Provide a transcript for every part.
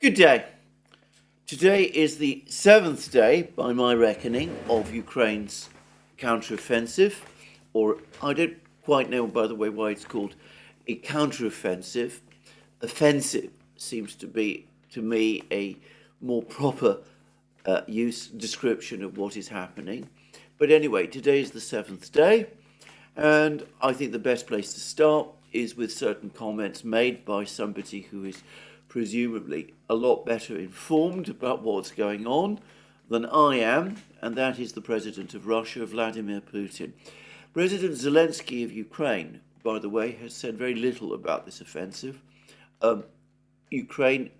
Good day. Today is the seventh day, by my reckoning, of Ukraine's counteroffensive, or I don't quite know, by the way, why it's called a counteroffensive. Offensive seems to be, to me, a more proper description of what is happening. But anyway, today is the seventh day, and I think the best place to start is with certain comments made by somebody who is presumably a lot better informed about what's going on than I am, and that is the President of Russia, Vladimir Putin. President Zelensky of Ukraine, by the way, has said very little about this offensive. Ukraine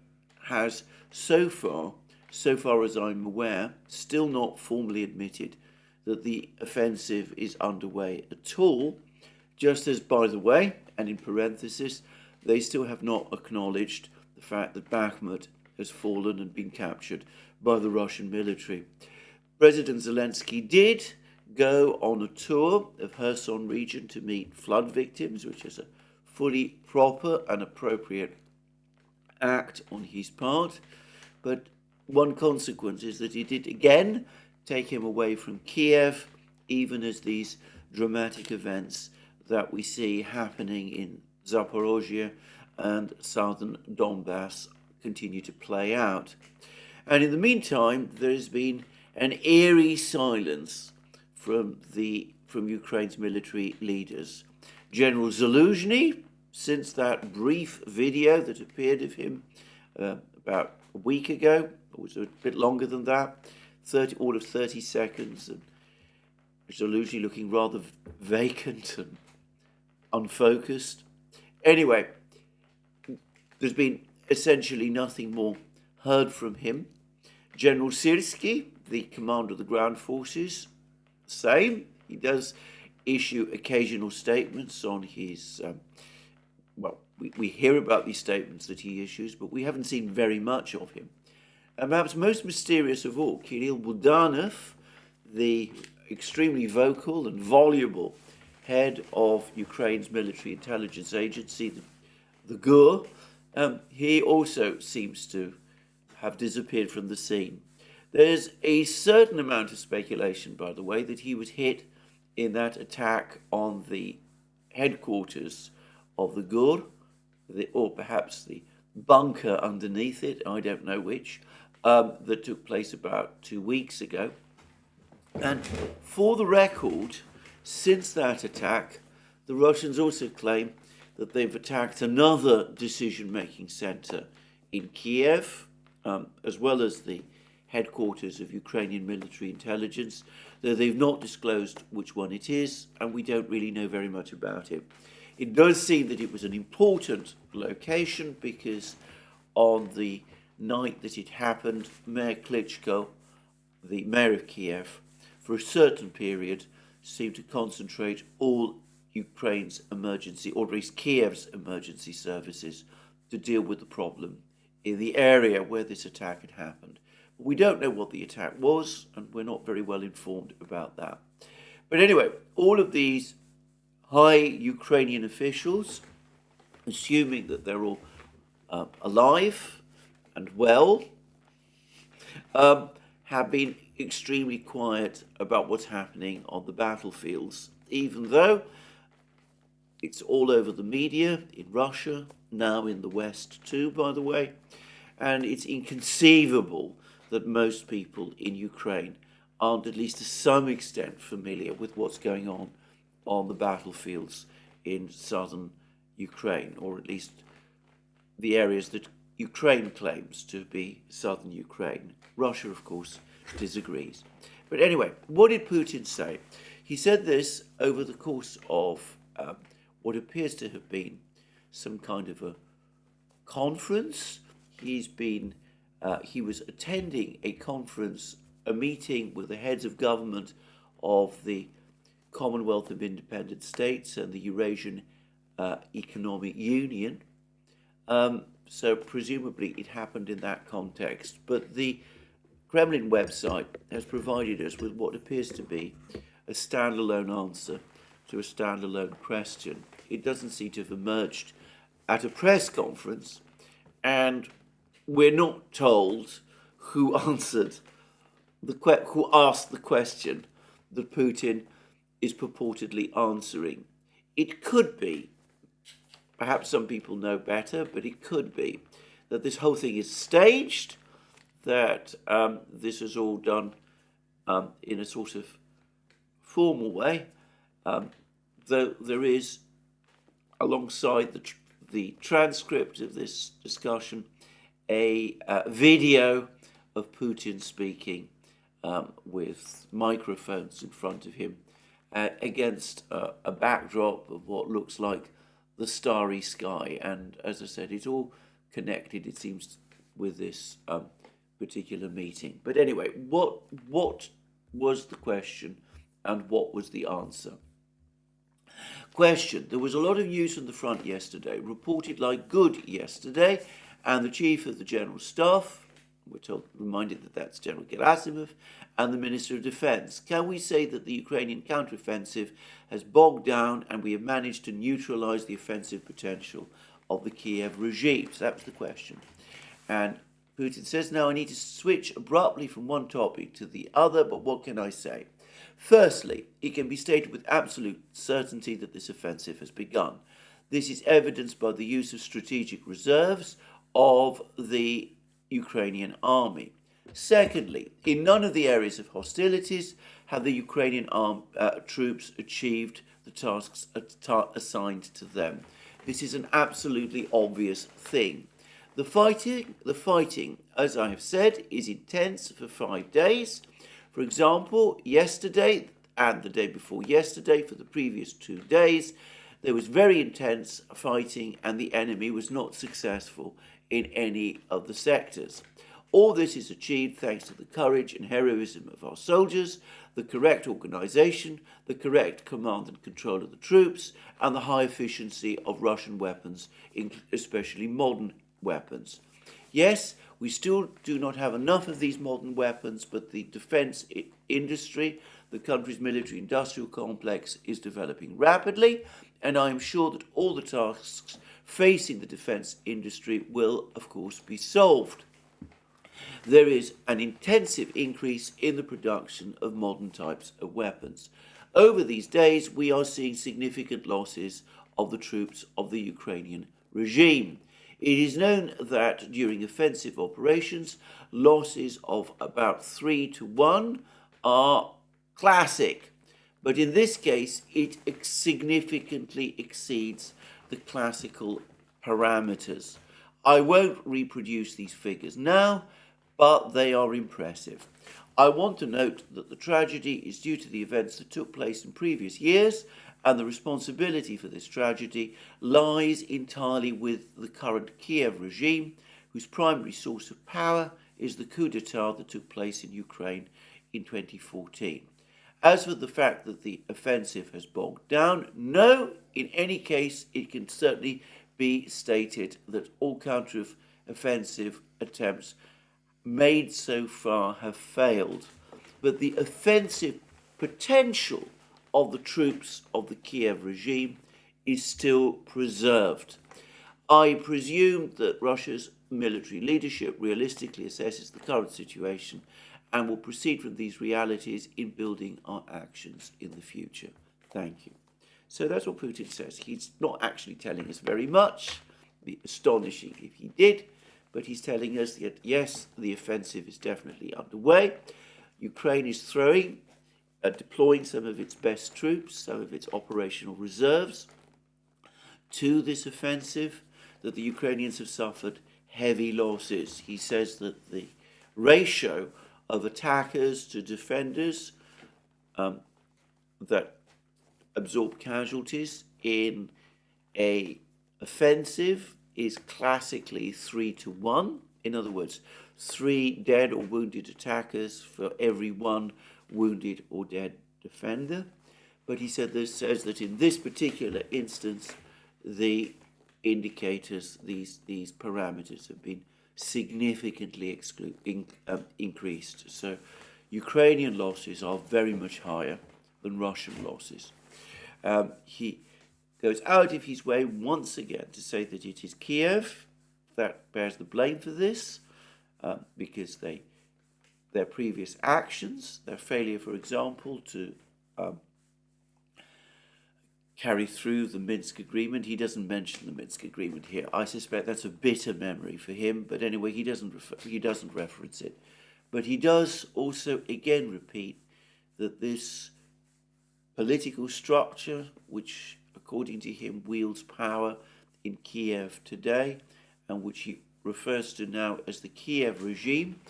has so far as I'm aware, still not formally admitted that the offensive is underway at all, just as, by the way, and in parenthesis, they still have not acknowledged the fact that Bakhmut has fallen and been captured by the Russian military. President Zelensky did go on a tour of Kherson region to meet flood victims, which is a fully proper and appropriate act on his part, but one consequence is that he did again take him away from Kiev, even as these dramatic events that we see happening in Zaporozhye and southern Donbass continue to play out. And in the meantime, there has been an eerie silence from Ukraine's military leaders. General Zaluzhny, since that brief video that appeared of him about a week ago, it was a bit longer than that, all of 30 seconds, and Zaluzhny looking rather vacant and unfocused. Anyway, there's been essentially nothing more heard from him. General Syrskyi, the commander of the ground forces, same. He does issue occasional statements on his, we hear about these statements that he issues, but we haven't seen very much of him. And perhaps most mysterious of all, Kirill Budanov, the extremely vocal and voluble head of Ukraine's military intelligence agency, the GUR, he also seems to have disappeared from the scene. There's a certain amount of speculation, by the way, that he was hit in that attack on the headquarters of the GUR, or perhaps the bunker underneath it, I don't know which, that took place about 2 weeks ago. And for the record, since that attack, the Russians also claim that they've attacked another decision-making center in Kiev, as well as the headquarters of Ukrainian military intelligence, though they've not disclosed which one it is, and we don't really know very much about it. It does seem that it was an important location because on the night that it happened, Mayor Klitschko, the mayor of Kiev, for a certain period seemed to concentrate all Ukraine's emergency, or at least Kiev's emergency services, to deal with the problem in the area where this attack had happened. But we don't know what the attack was, and we're not very well informed about that. But anyway, all of these high Ukrainian officials, assuming that they're all alive and well, have been extremely quiet about what's happening on the battlefields, even though it's all over the media in Russia, now in the West too, by the way, and it's inconceivable that most people in Ukraine aren't at least to some extent familiar with what's going on the battlefields in southern Ukraine, or at least the areas that Ukraine claims to be southern Ukraine. Russia, of course, disagrees. But anyway, what did Putin say? He said this over the course of what appears to have been some kind of a conference. He was attending a conference, a meeting with the heads of government of the Commonwealth of Independent States and the Eurasian Economic Union. So presumably it happened in that context. But the Kremlin website has provided us with what appears to be a standalone answer to a standalone question. It doesn't seem to have emerged at a press conference, and we're not told who answered who asked the question that Putin is purportedly answering. It could be, perhaps some people know better, but it could be that this whole thing is staged, that this is all done in a sort of formal way, though there is, alongside the transcript of this discussion, a video of Putin speaking with microphones in front of him against a backdrop of what looks like the starry sky. And as I said, it's all connected, it seems, with this particular meeting. But anyway, what was the question and what was the answer? Question: there was a lot of news from the front yesterday, reported like good yesterday, and the Chief of the General Staff, we're reminded that that's General Gerasimov, and the Minister of Defense. Can we say that the Ukrainian counteroffensive has bogged down and we have managed to neutralize the offensive potential of the Kiev regime? So that was the question. And Putin says, now I need to switch abruptly from one topic to the other, but what can I say? Firstly, it can be stated with absolute certainty that this offensive has begun. This is evidenced by the use of strategic reserves of the Ukrainian army. Secondly, in none of the areas of hostilities have the Ukrainian troops achieved the tasks assigned to them. This is an absolutely obvious thing. The fighting, as I have said, is intense for 5 days. For example, yesterday and the day before yesterday, for the previous 2 days, there was very intense fighting and the enemy was not successful in any of the sectors. All this is achieved thanks to the courage and heroism of our soldiers, the correct organisation, the correct command and control of the troops, and the high efficiency of Russian weapons, especially modern weapons. Yes, we still do not have enough of these modern weapons, but the defence industry, the country's military-industrial complex, is developing rapidly, and I am sure that all the tasks facing the defence industry will, of course, be solved. There is an intensive increase in the production of modern types of weapons. Over these days, we are seeing significant losses of the troops of the Ukrainian regime. It is known that during offensive operations, losses of about 3-1 are classic. But in this case, it significantly exceeds the classical parameters. I won't reproduce these figures now, but they are impressive. I want to note that the tragedy is due to the events that took place in previous years, and the responsibility for this tragedy lies entirely with the current Kiev regime, whose primary source of power is the coup d'etat that took place in Ukraine in 2014. As for the fact that the offensive has bogged down, no, in any case, it can certainly be stated that all counter-offensive attempts made so far have failed. But the offensive potential of the troops of the Kiev regime is still preserved. I presume that Russia's military leadership realistically assesses the current situation and will proceed from these realities in building our actions in the future. Thank you. So that's what Putin says. He's not actually telling us very much. It'd be astonishing if he did, but he's telling us that, yes, the offensive is definitely underway. Ukraine is deploying some of its best troops, some of its operational reserves to this offensive, that the Ukrainians have suffered heavy losses. He says that the ratio of attackers to defenders that absorb casualties in a offensive is classically 3-1. In other words, 3 dead or wounded attackers for every 1 wounded or dead defender. But he says that in this particular instance, the indicators, these parameters have been significantly increased. So Ukrainian losses are very much higher than Russian losses. He goes out of his way once again to say that it is Kiev that bears the blame for this, because their previous actions, their failure, for example, to carry through the Minsk agreement. He doesn't mention the Minsk agreement here. I suspect that's a bitter memory for him, but anyway, he doesn't reference it. But he does also again repeat that this political structure, which according to him wields power in Kiev today, and which he refers to now as the Kiev regime,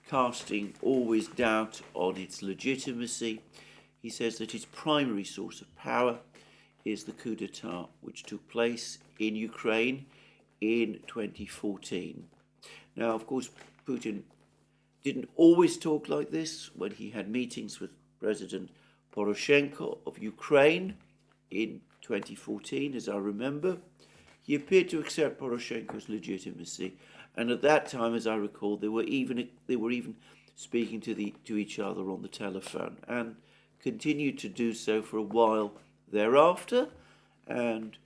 casting always doubt on its legitimacy. He says that its primary source of power is the coup d'etat, which took place in Ukraine in 2014. Now, of course, Putin didn't always talk like this. When he had meetings with President Poroshenko of Ukraine in 2014, as I remember, he appeared to accept Poroshenko's legitimacy, and at that time, as I recall, they were even speaking to each other on the telephone, and continued to do so for a while thereafter. And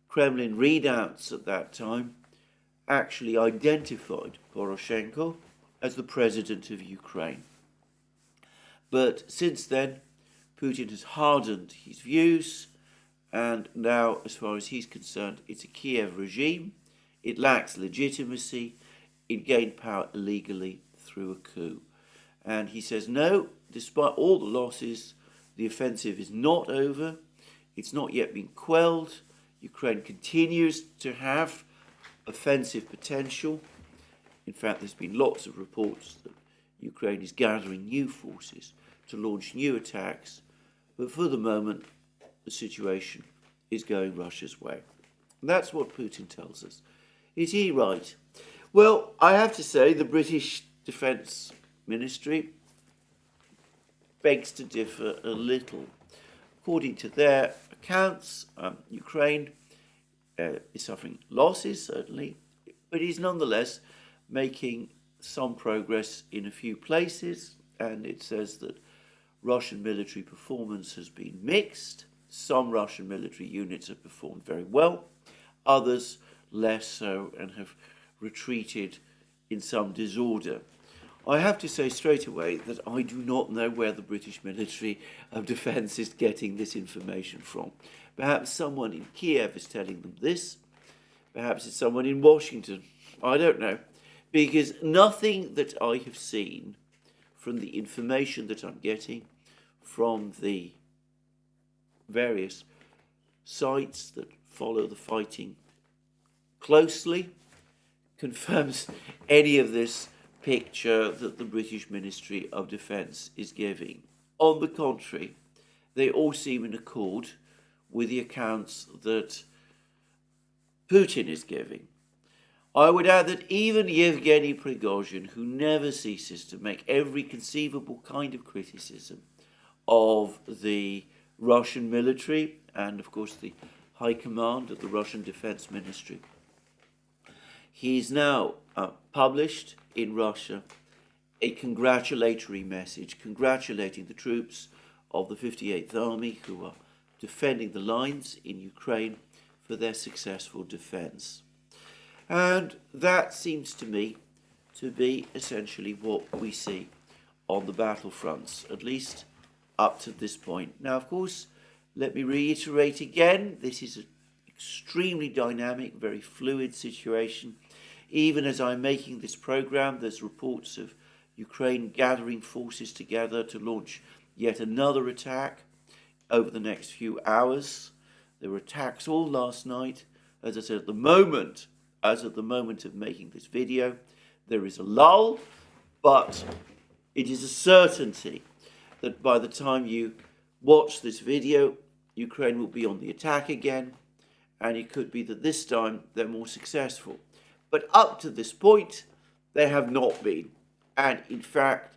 Kremlin readouts at that time actually identified Poroshenko as the president of Ukraine. But since then, Putin has hardened his views, and now, as far as he's concerned, it's a Kiev regime. It lacks legitimacy. It gained power illegally through a coup. And he says, no, despite all the losses, the offensive is not over. It's not yet been quelled. Ukraine continues to have offensive potential. In fact, there's been lots of reports that Ukraine is gathering new forces to launch new attacks. But for the moment, the situation is going Russia's way. And that's what Putin tells us. Is he right? Well, I have to say the British Defence Ministry begs to differ a little. According to their accounts, Ukraine is suffering losses, certainly, but is nonetheless making some progress in a few places, and it says that Russian military performance has been mixed. Some Russian military units have performed very well, others less so, and have retreated in some disorder. I have to say straight away that I do not know where the British Ministry of Defence is getting this information from. Perhaps someone in Kiev is telling them this. Perhaps it's someone in Washington. I don't know. Because nothing that I have seen from the information that I'm getting from the various sites that follow the fighting closely confirms any of this picture that the British Ministry of Defence is giving. On the contrary, they all seem in accord with the accounts that Putin is giving. I would add that even Yevgeny Prigozhin, who never ceases to make every conceivable kind of criticism of the Russian military and, of course, the High Command of the Russian Defense Ministry, he's now published in Russia a congratulatory message congratulating the troops of the 58th Army who are defending the lines in Ukraine for their successful defense. And that seems to me to be essentially what we see on the battlefronts, at least up to this point. Now, of course, let me reiterate again, this is an extremely dynamic, very fluid situation. Even as I'm making this program, there's reports of Ukraine gathering forces together to launch yet another attack over the next few hours. There were attacks all last night. As I said, at the moment of making this video, there is a lull, but it is a certainty that by the time you watch this video, Ukraine will be on the attack again, and it could be that this time they're more successful. But up to this point, they have not been. And in fact,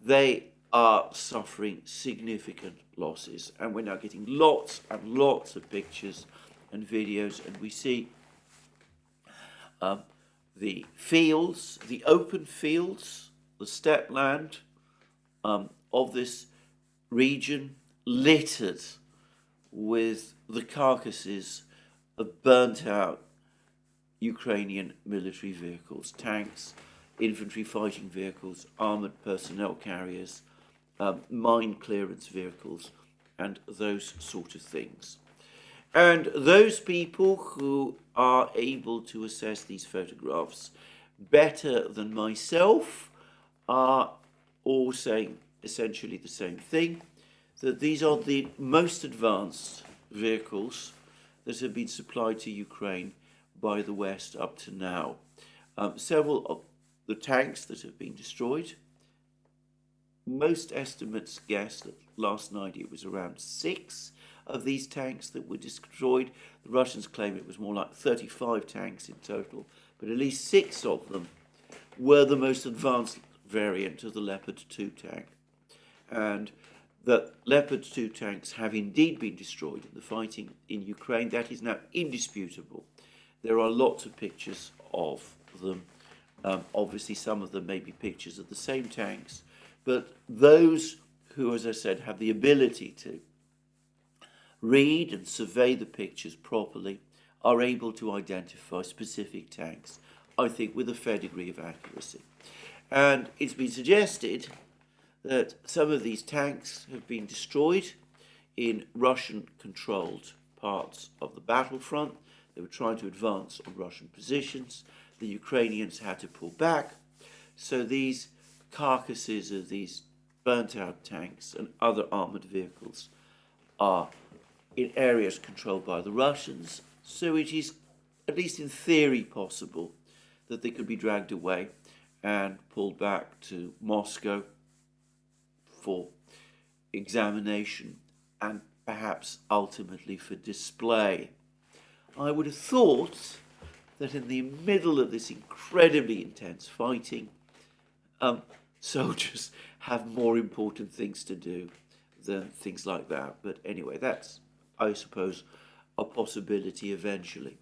they are suffering significant losses. And we're now getting lots and lots of pictures and videos, and we see the fields, the open fields, the steppe land of this region littered with the carcasses of burnt out Ukrainian military vehicles, tanks, infantry fighting vehicles, armoured personnel carriers, mine clearance vehicles, and those sort of things. And those people who are able to assess these photographs better than myself are all saying essentially the same thing, that these are the most advanced vehicles that have been supplied to Ukraine by the West up to now. Several of the tanks that have been destroyed, most estimates guess that last night it was around 6 of these tanks that were destroyed. The Russians claim it was more like 35 tanks in total, but at least 6 of them were the most advanced variant of the Leopard 2 tank. And the Leopard 2 tanks have indeed been destroyed in the fighting in Ukraine. That is now indisputable. There are lots of pictures of them. Obviously, some of them may be pictures of the same tanks, but those who, as I said, have the ability to read and survey the pictures properly are able to identify specific tanks, I think, with a fair degree of accuracy. And it's been suggested that some of these tanks have been destroyed in Russian-controlled parts of the battlefront. They were trying to advance on Russian positions. The Ukrainians had to pull back. So these carcasses of these burnt-out tanks and other armoured vehicles are in areas controlled by the Russians. So it is, at least in theory, possible that they could be dragged away and pulled back to Moscow for examination and perhaps ultimately for display. I would have thought that in the middle of this incredibly intense fighting, soldiers have more important things to do than things like that. But anyway, that's, I suppose, a possibility eventually.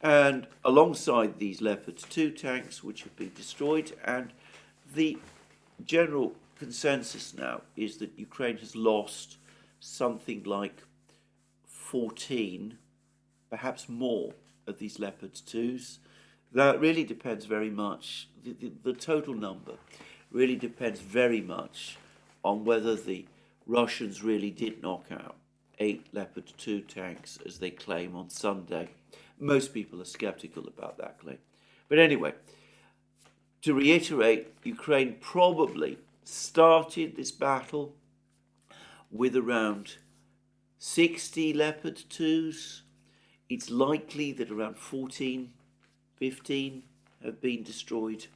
And alongside these Leopard 2 tanks, which have been destroyed, and the general consensus now is that Ukraine has lost something like 14, perhaps more, of these Leopard 2s. That really depends very much, the total number really depends very much on whether the Russians really did knock out 8 Leopard 2 tanks, as they claim on Sunday. Most people are skeptical about that claim. But anyway, to reiterate, Ukraine probably started this battle with around 60 Leopard 2s. It's likely that around 14, 15 have been destroyed.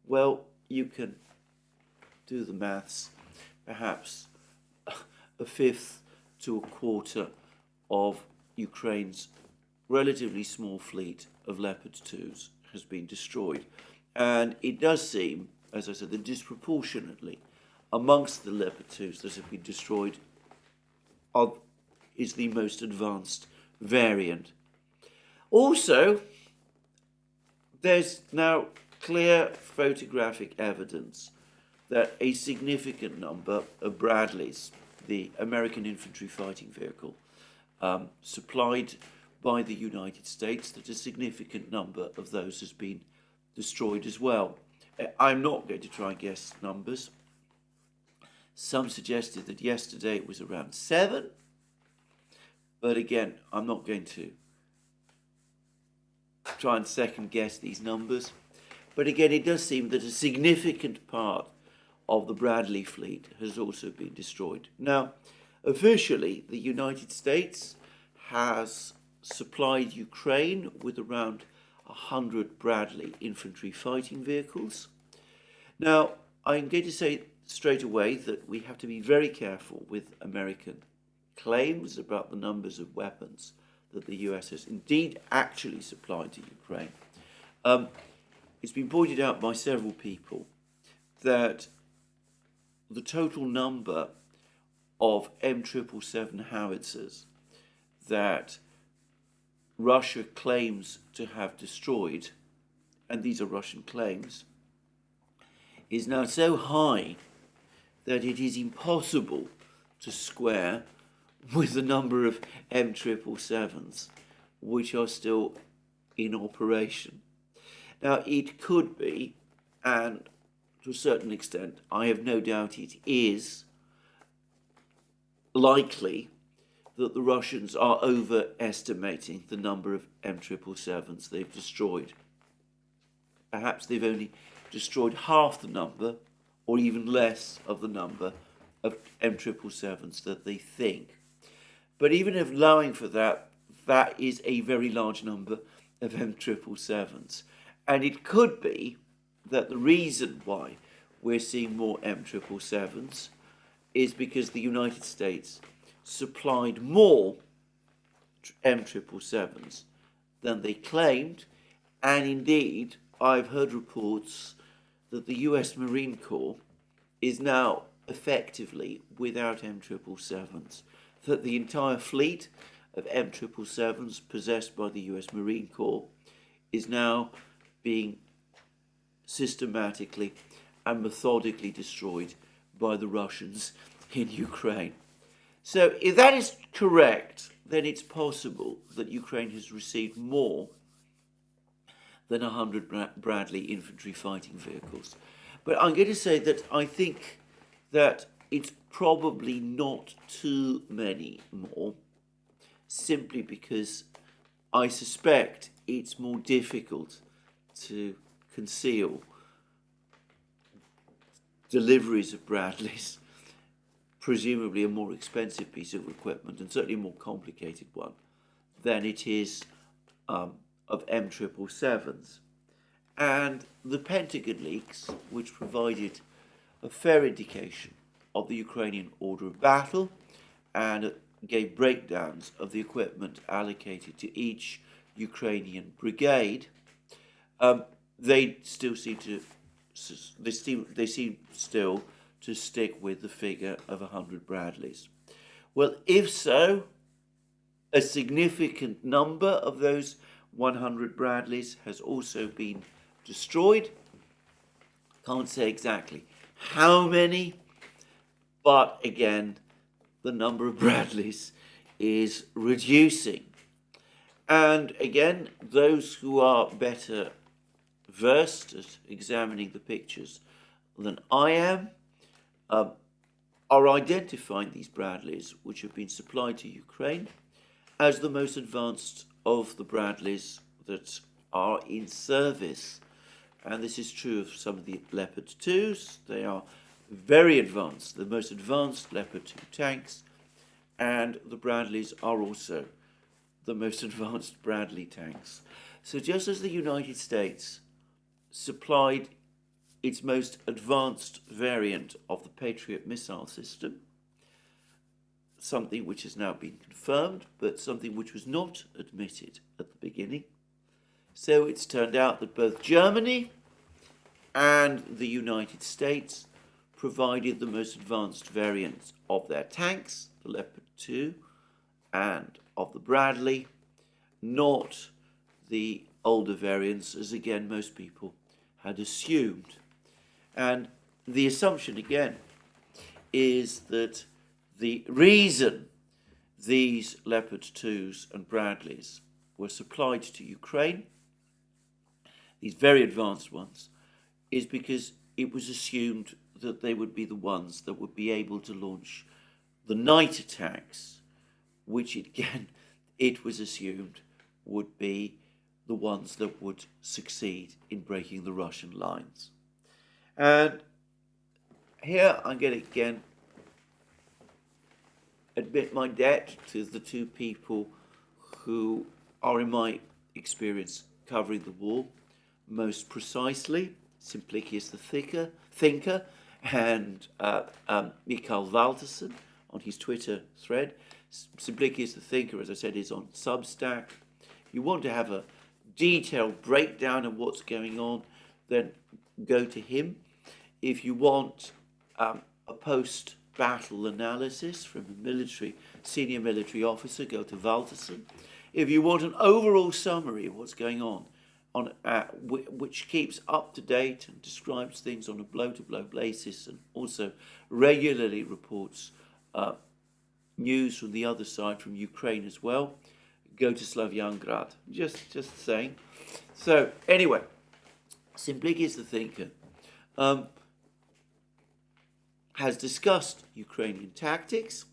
Well, you can do the maths. Perhaps a fifth to a quarter of Ukraine's relatively small fleet of Leopard 2s has been destroyed. And it does seem, as I said, that disproportionately amongst the Leopard 2s that have been destroyed is the most advanced variant. Also, there's now clear photographic evidence that a significant number of Bradleys, the American infantry fighting vehicle, supplied by the United States, that a significant number of those has been destroyed as well. I'm not going to try and guess numbers. Some suggested that yesterday it was around 7, but again, I'm not going to try and second guess these numbers. But again, it does seem that a significant part of the Bradley fleet has also been destroyed. Now, officially, the United States has supplied Ukraine with around 100 Bradley infantry fighting vehicles. Now, I'm going to say straight away that we have to be very careful with American claims about the numbers of weapons that the US has indeed actually supplied to Ukraine. It's been pointed out by several people that the total number of M777 howitzers that Russia claims to have destroyed, and these are Russian claims, is now so high that it is impossible to square with the number of M777s which are still in operation. Now, it could be, and to a certain extent, I have no doubt it is likely that the Russians are overestimating the number of M777s they've destroyed. Perhaps they've only destroyed half the number, or even less of the number of M777s that they think. But even if allowing for that, that is a very large number of M777s. And it could be that the reason why we're seeing more M777s is because the United States supplied more M777s than they claimed. And indeed, I've heard reports that the US Marine Corps is now effectively without M777s, that the entire fleet of M777s possessed by the US Marine Corps is now being systematically and methodically destroyed by the Russians in Ukraine. So if that is correct, then it's possible that Ukraine has received more than 100 Bradley infantry fighting vehicles. But I'm going to say that I think that it's probably not too many more, simply because I suspect it's more difficult to conceal deliveries of Bradleys, presumably a more expensive piece of equipment and certainly a more complicated one, than it is of M777s. And the Pentagon leaks, which provided a fair indication of the Ukrainian order of battle and gave breakdowns of the equipment allocated to each Ukrainian brigade, they still seem to stick with the figure of 100 Bradleys. Well, if so, a significant number of those 100 Bradleys has also been destroyed. Can't say exactly how many, but again, the number of Bradleys is reducing. And again, those who are better versed at examining the pictures than I am are identifying these Bradleys, which have been supplied to Ukraine, as the most advanced of the Bradleys that are in service. And this is true of some of the Leopard-2s. They are very advanced, the most advanced Leopard 2 tanks, and the Bradleys are also the most advanced Bradley tanks. So just as the United States supplied its most advanced variant of the Patriot missile system, something which has now been confirmed, but something which was not admitted at the beginning. So it's turned out that both Germany and the United States provided the most advanced variants of their tanks, the Leopard 2, and of the Bradley, not the older variants, as again most people had assumed. And the assumption again is that the reason these Leopard 2s and Bradleys were supplied to Ukraine, these very advanced ones, is because it was assumed that they would be the ones that would be able to launch the night attacks, which again it was assumed would be the ones that would succeed in breaking the Russian lines. And here I'm going to again admit my debt to the two people who are, in my experience, covering the war most precisely, Simplicius the Thinker and Mikhail Valterson on his Twitter thread. Simplicius the Thinker, as I said, is on Substack. If you want to have a detailed breakdown of what's going on, then go to him. If you want a post-battle analysis from a senior military officer, go to Valterson. If you want an overall summary of what's going on which keeps up to date and describes things on a blow-to-blow basis and also regularly reports news from the other side, from Ukraine as well, go to Slavyangrad. Just saying. So anyway, Simplikis the thinker has discussed Ukrainian tactics,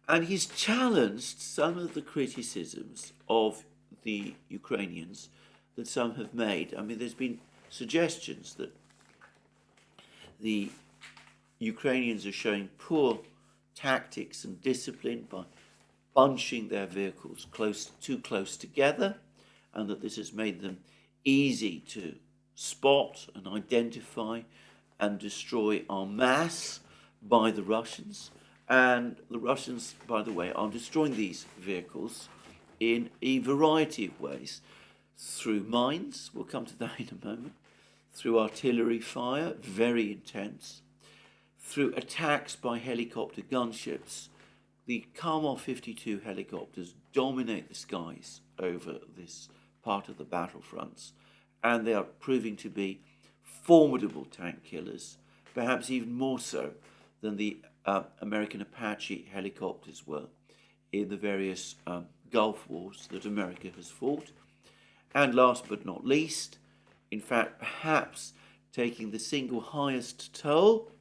and he's challenged some of the criticisms of the Ukrainians that some have made. I mean, there's been suggestions that the Ukrainians are showing poor tactics and discipline by bunching their vehicles too close together, and that this has made them easy to spot and identify and destroy en masse by the Russians. And the Russians, by the way, are destroying these vehicles in a variety of ways. Through mines, we'll come to that in a moment, through artillery fire, very intense, through attacks by helicopter gunships. The Kharmov-52 helicopters dominate the skies over this part of the battlefronts, and they are proving to be formidable tank killers, perhaps even more so than the American Apache helicopters were in the various Gulf wars that America has fought. And last but not least, in fact, perhaps taking the single highest toll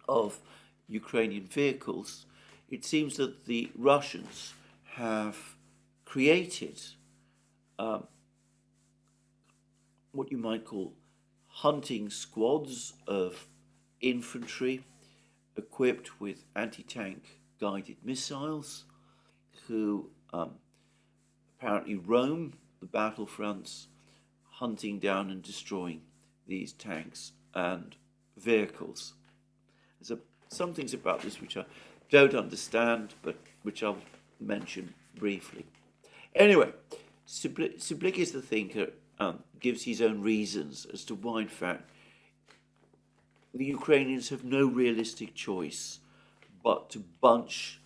of Ukrainian vehicles, it seems that the Russians have created what you might call hunting squads of infantry equipped with anti-tank guided missiles who apparently roam the battlefronts, hunting down and destroying these tanks and vehicles. There's some things about this which I don't understand, but which I'll mention briefly. Anyway, Simplikis the thinker gives his own reasons as to why, in fact, the Ukrainians have no realistic choice but to bunch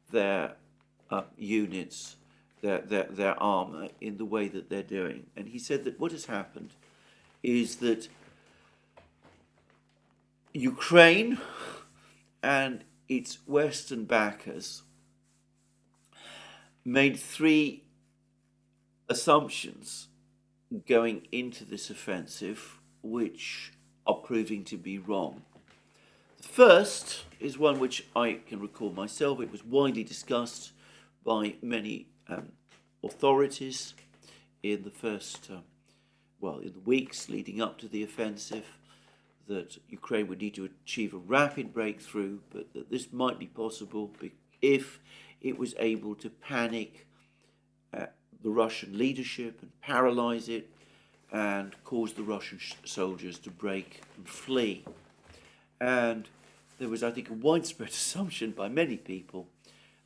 their units, their armour, in the way that they're doing. And he said that what has happened is that Ukraine and its Western backers made three assumptions going into this offensive which are proving to be wrong. The first is one which I can recall myself. It was widely discussed by many authorities in the first, in the weeks leading up to the offensive, that Ukraine would need to achieve a rapid breakthrough, but that this might be possible if it was able to panic the Russian leadership and paralyze it and cause the Russian soldiers to break and flee. And there was, I think, a widespread assumption by many people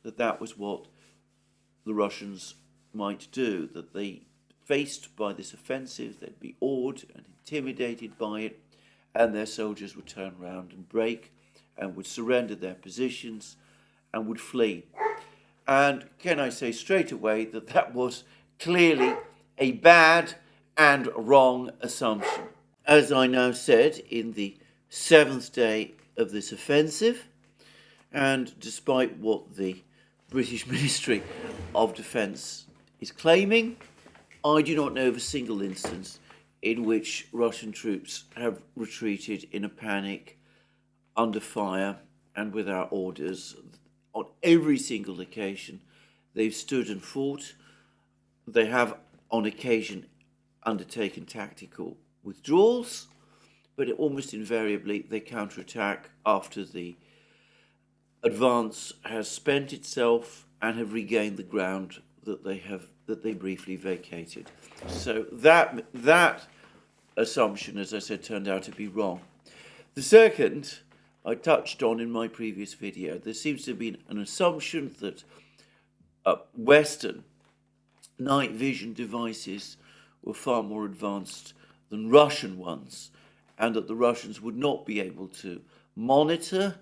that that was what the Russians might do, that they, faced by this offensive, they'd be awed and intimidated by it, and their soldiers would turn around and break and would surrender their positions and would flee. And can I say straight away that that was clearly a bad and wrong assumption. As I now said, in the seventh day of this offensive, and despite what the British Ministry of Defence is claiming, I do not know of a single instance in which Russian troops have retreated in a panic, under fire, and without orders. On every single occasion, they've stood and fought. They have, on occasion, undertaken tactical withdrawals, but almost invariably they counterattack after the advance has spent itself and have regained the ground that they briefly vacated. So that assumption, as I said, turned out to be wrong. The second I touched on in my previous video. There seems to be an assumption that Western night vision devices were far more advanced than Russian ones, and that the Russians would not be able to monitor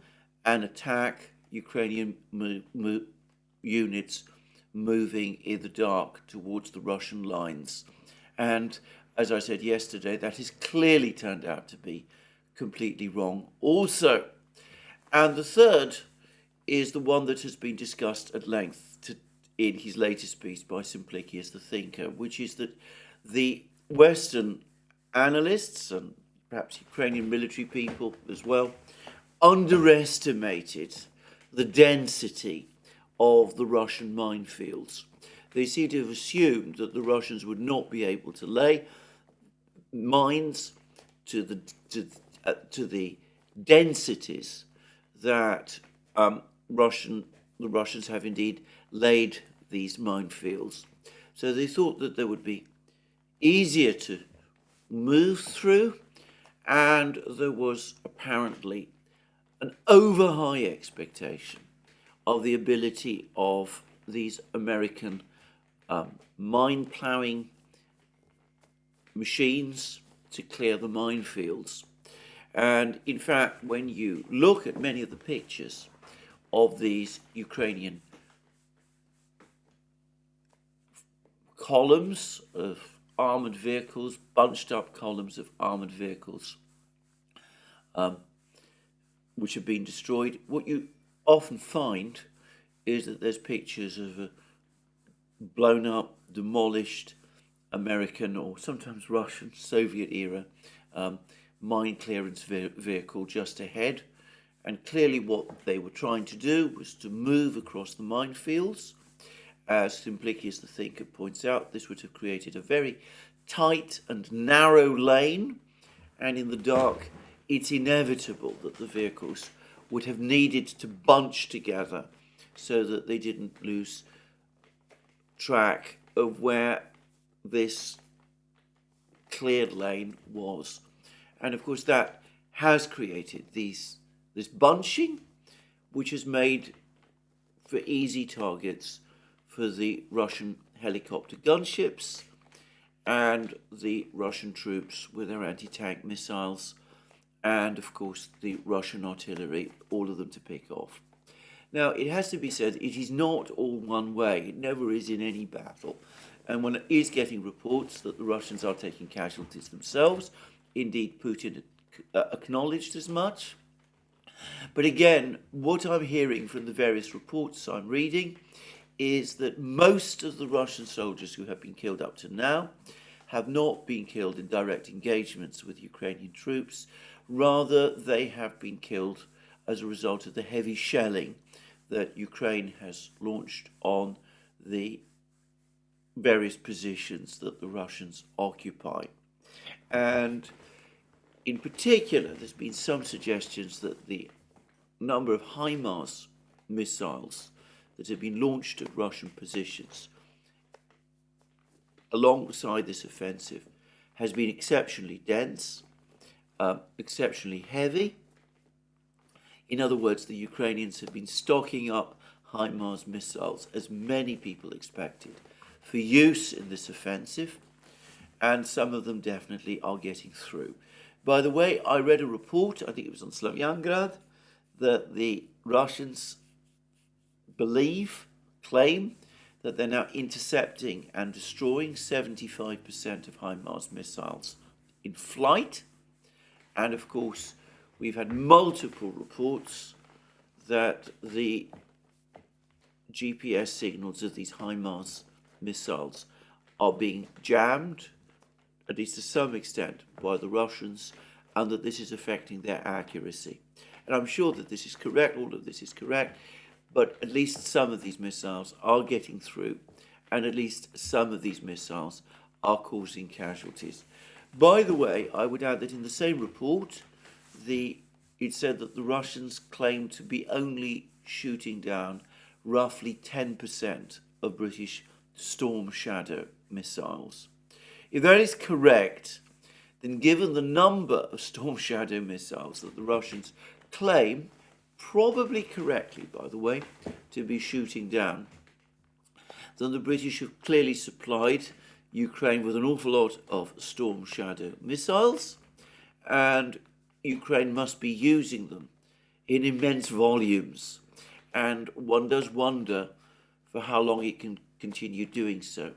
and attack Ukrainian units moving in the dark towards the Russian lines. And as I said yesterday, that has clearly turned out to be completely wrong also. And the third is the one that has been discussed at length in his latest piece by Simplicius the Thinker, which is that the Western analysts and perhaps Ukrainian military people as well underestimated the density of the Russian minefields. They seem to have assumed that the Russians would not be able to lay mines to the densities that the Russians have indeed laid these minefields. So they thought that they would be easier to move through, and there was apparently an over-high expectation of the ability of these American mine ploughing machines to clear the minefields. And in fact, when you look at many of the pictures of these Ukrainian columns of armoured vehicles, bunched up columns of armoured vehicles, which have been destroyed, what you often find is that there's pictures of a blown up, demolished American or sometimes Russian, Soviet era mine clearance vehicle just ahead. And clearly what they were trying to do was to move across the minefields. As Simplicius the Thinker points out, this would have created a very tight and narrow lane, and in the dark it's inevitable that the vehicles would have needed to bunch together so that they didn't lose track of where this cleared lane was. And of course that has created this bunching, which has made for easy targets for the Russian helicopter gunships and the Russian troops with their anti-tank missiles, and of course the Russian artillery, all of them to pick off. Now, it has to be said, it is not all one way. It never is in any battle. And one is getting reports that the Russians are taking casualties themselves. Indeed, Putin acknowledged as much. But again, what I'm hearing from the various reports I'm reading is that most of the Russian soldiers who have been killed up to now have not been killed in direct engagements with Ukrainian troops. Rather, they have been killed as a result of the heavy shelling that Ukraine has launched on the various positions that the Russians occupy. And in particular, there's been some suggestions that the number of HIMARS missiles that have been launched at Russian positions alongside this offensive has been exceptionally dense, exceptionally heavy. In other words, the Ukrainians have been stocking up HIMARS missiles, as many people expected, for use in this offensive, and some of them definitely are getting through. By the way, I read a report, I think it was on Slavyangrad, that the Russians claim that they're now intercepting and destroying 75% of HIMARS missiles in flight. And of course, we've had multiple reports that the GPS signals of these HIMARS missiles are being jammed, at least to some extent, by the Russians, and that this is affecting their accuracy. And I'm sure that this is correct, all of this is correct, but at least some of these missiles are getting through, and at least some of these missiles are causing casualties. By the way, I would add that in the same report, it said that the Russians claim to be only shooting down roughly 10% of British Storm Shadow missiles. If that is correct, then given the number of Storm Shadow missiles that the Russians claim, probably correctly, by the way, to be shooting down, then the British have clearly supplied Ukraine with an awful lot of Storm Shadow missiles, and Ukraine must be using them in immense volumes. And one does wonder for how long it can continue doing so,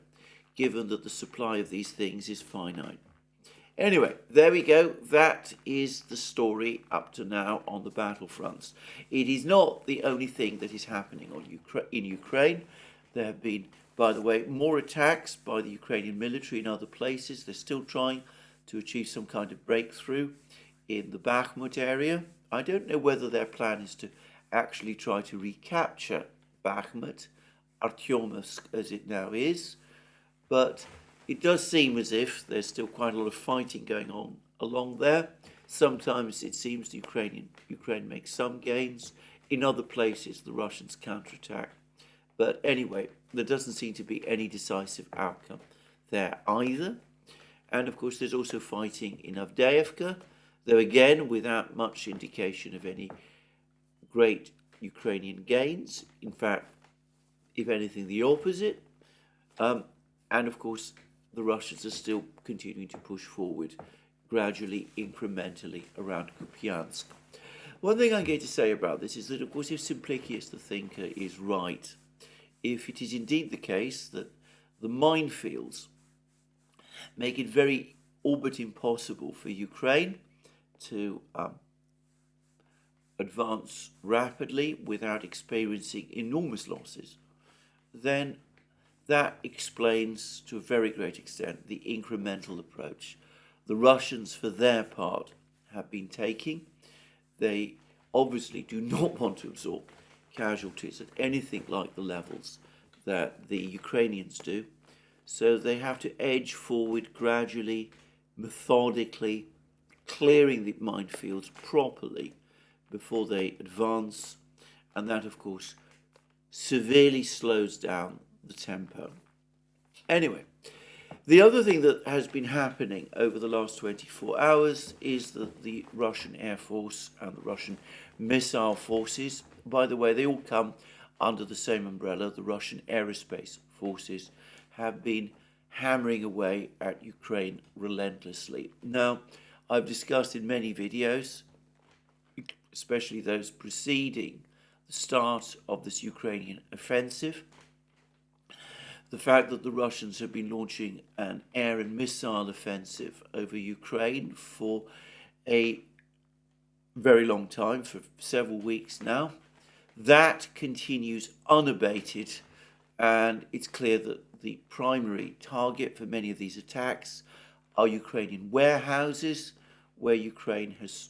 given that the supply of these things is finite. Anyway, there we go. That is the story up to now on the battlefronts. It is not the only thing that is happening in Ukraine. There have been, by the way, more attacks by the Ukrainian military in other places. They're still trying to achieve some kind of breakthrough in the Bakhmut area. I don't know whether their plan is to actually try to recapture Bakhmut, Artyomovsk as it now is, but it does seem as if there's still quite a lot of fighting going on along there. Sometimes it seems Ukraine makes some gains. In other places, the Russians counterattack. But anyway, there doesn't seem to be any decisive outcome there either. And of course, there's also fighting in Avdiivka, though again, without much indication of any great Ukrainian gains. In fact, if anything, the opposite. And of course, the Russians are still continuing to push forward gradually, incrementally around Kupiansk. One thing I'm going to say about this is that, of course, if Simplicius the thinker is right, if it is indeed the case that the minefields make it very all but impossible for Ukraine to advance rapidly without experiencing enormous losses, then that explains to a very great extent the incremental approach the Russians, for their part, have been taking. They obviously do not want to absorb casualties at anything like the levels that the Ukrainians do. So they have to edge forward gradually, methodically, clearing the minefields properly before they advance. And that, of course, severely slows down the tempo. Anyway, the other thing that has been happening over the last 24 hours is that the Russian Air Force and the Russian missile forces, by the way, they all come under the same umbrella, the Russian aerospace forces, have been hammering away at Ukraine relentlessly. Now, I've discussed in many videos, especially those preceding the start of this Ukrainian offensive, the fact that the Russians have been launching an air and missile offensive over Ukraine for a very long time, for several weeks now. That continues unabated, and it's clear that the primary target for many of these attacks are Ukrainian warehouses, where Ukraine has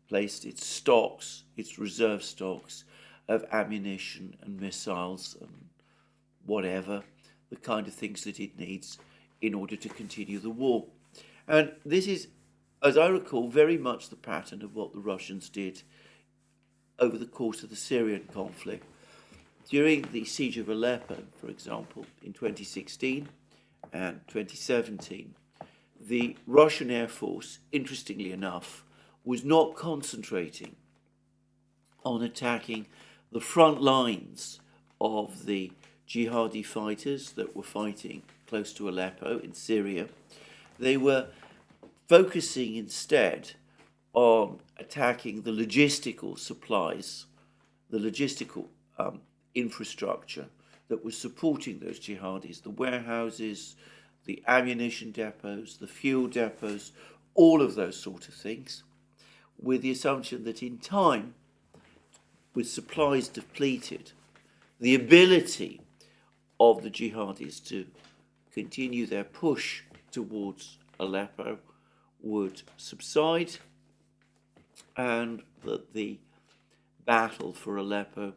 placed its stocks, its reserve stocks of ammunition and missiles and whatever, the kind of things that it needs in order to continue the war. And this is, as I recall, very much the pattern of what the Russians did over the course of the Syrian conflict. During the siege of Aleppo, for example, in 2016 and 2017, the Russian Air Force, interestingly enough, was not concentrating on attacking the front lines of the jihadi fighters that were fighting close to Aleppo in Syria. They were focusing instead on attacking the logistical supplies, the logistical infrastructure that was supporting those jihadis, the warehouses, the ammunition depots, the fuel depots, all of those sort of things, with the assumption that in time, with supplies depleted, the ability of the jihadis to continue their push towards Aleppo would subside, and that the battle for Aleppo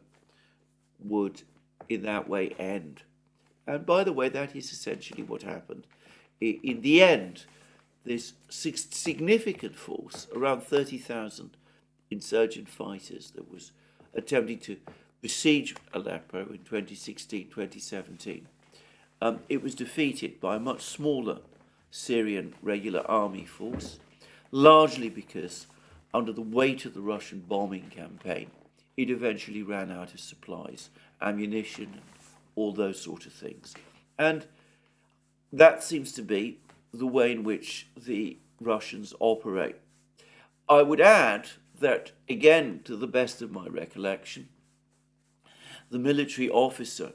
would in that way end. And by the way, that is essentially what happened. In the end, this significant force, around 30,000 insurgent fighters that was attempting to besiege Aleppo in 2016, 2017, it was defeated by a much smaller Syrian regular army force, largely because under the weight of the Russian bombing campaign, it eventually ran out of supplies, ammunition, and all those sort of things. And that seems to be the way in which the Russians operate. I would add that, again, to the best of my recollection, the military officer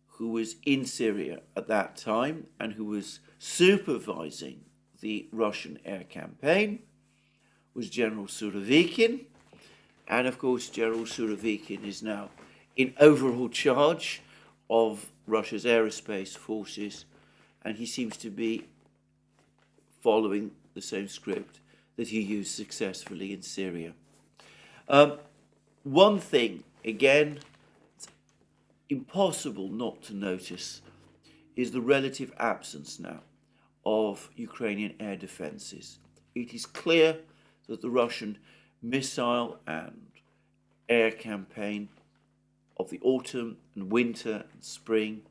who was in Syria at that time and who was supervising the Russian air campaign was General Surovikin. And of course, General Surovikin is now in overall charge of Russia's aerospace forces, and he seems to be following the same script that he used successfully in Syria. One thing, again, it's impossible not to notice, is the relative absence now of Ukrainian air defences. It is clear that the Russian missile and air campaign of the autumn and winter and spring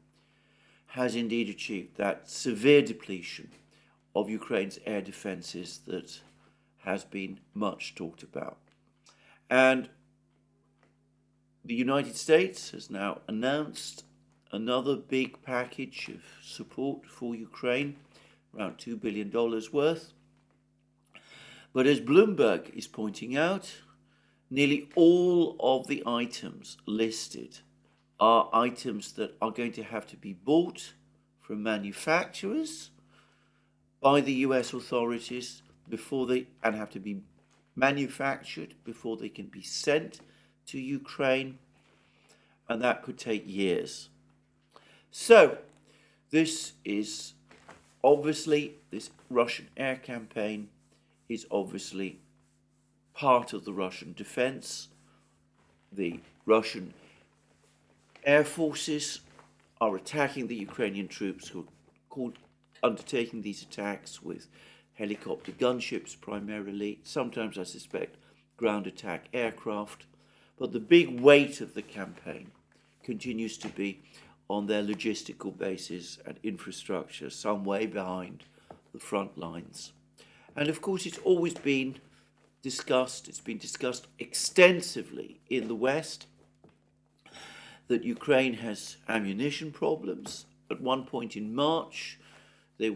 has indeed achieved that severe depletion of Ukraine's air defences that has been much talked about. And the United States has now announced another big package of support for Ukraine, around $2 billion worth. But as Bloomberg is pointing out, nearly all of the items listed are items that are going to have to be bought from manufacturers by the US authorities and have to be manufactured before they can be sent to Ukraine, and that could take years. So this Russian air campaign is obviously part of the Russian defense. The Russian air forces are attacking the Ukrainian troops who are undertaking these attacks with helicopter gunships primarily, sometimes I suspect ground attack aircraft, but the big weight of the campaign continues to be on their logistical bases and infrastructure, some way behind the front lines. And of course it's always been discussed, it's been discussed extensively in the West, that Ukraine has ammunition problems. At one point in March, they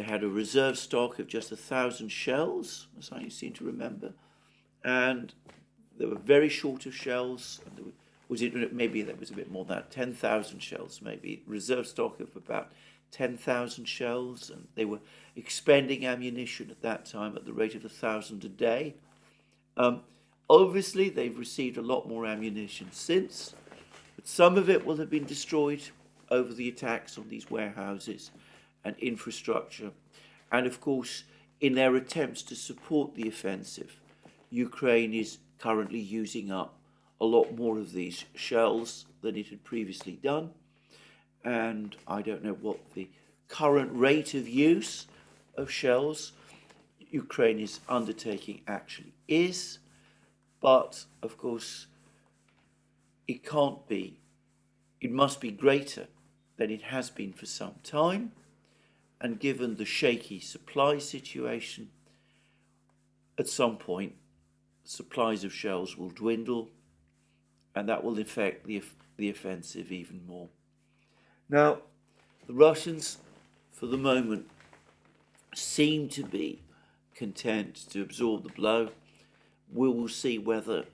had a reserve stock of just 1,000 shells, as I seem to remember, and they were very short of shells. And maybe there was a bit more than that, 10,000 shells, maybe reserve stock of about 10,000 shells, and they were expending ammunition at that time at the rate of 1,000 a day. Obviously, they've received a lot more ammunition since, but some of it will have been destroyed over the attacks on these warehouses and infrastructure. And of course, in their attempts to support the offensive, Ukraine is currently using up a lot more of these shells than it had previously done. And I don't know what the current rate of use of shells Ukraine is undertaking actually is, but of course it must be greater than it has been for some time. And given the shaky supply situation, at some point supplies of shells will dwindle, and that will affect the offensive even more. Now, the Russians, for the moment, seem to be content to absorb the blow. We will see when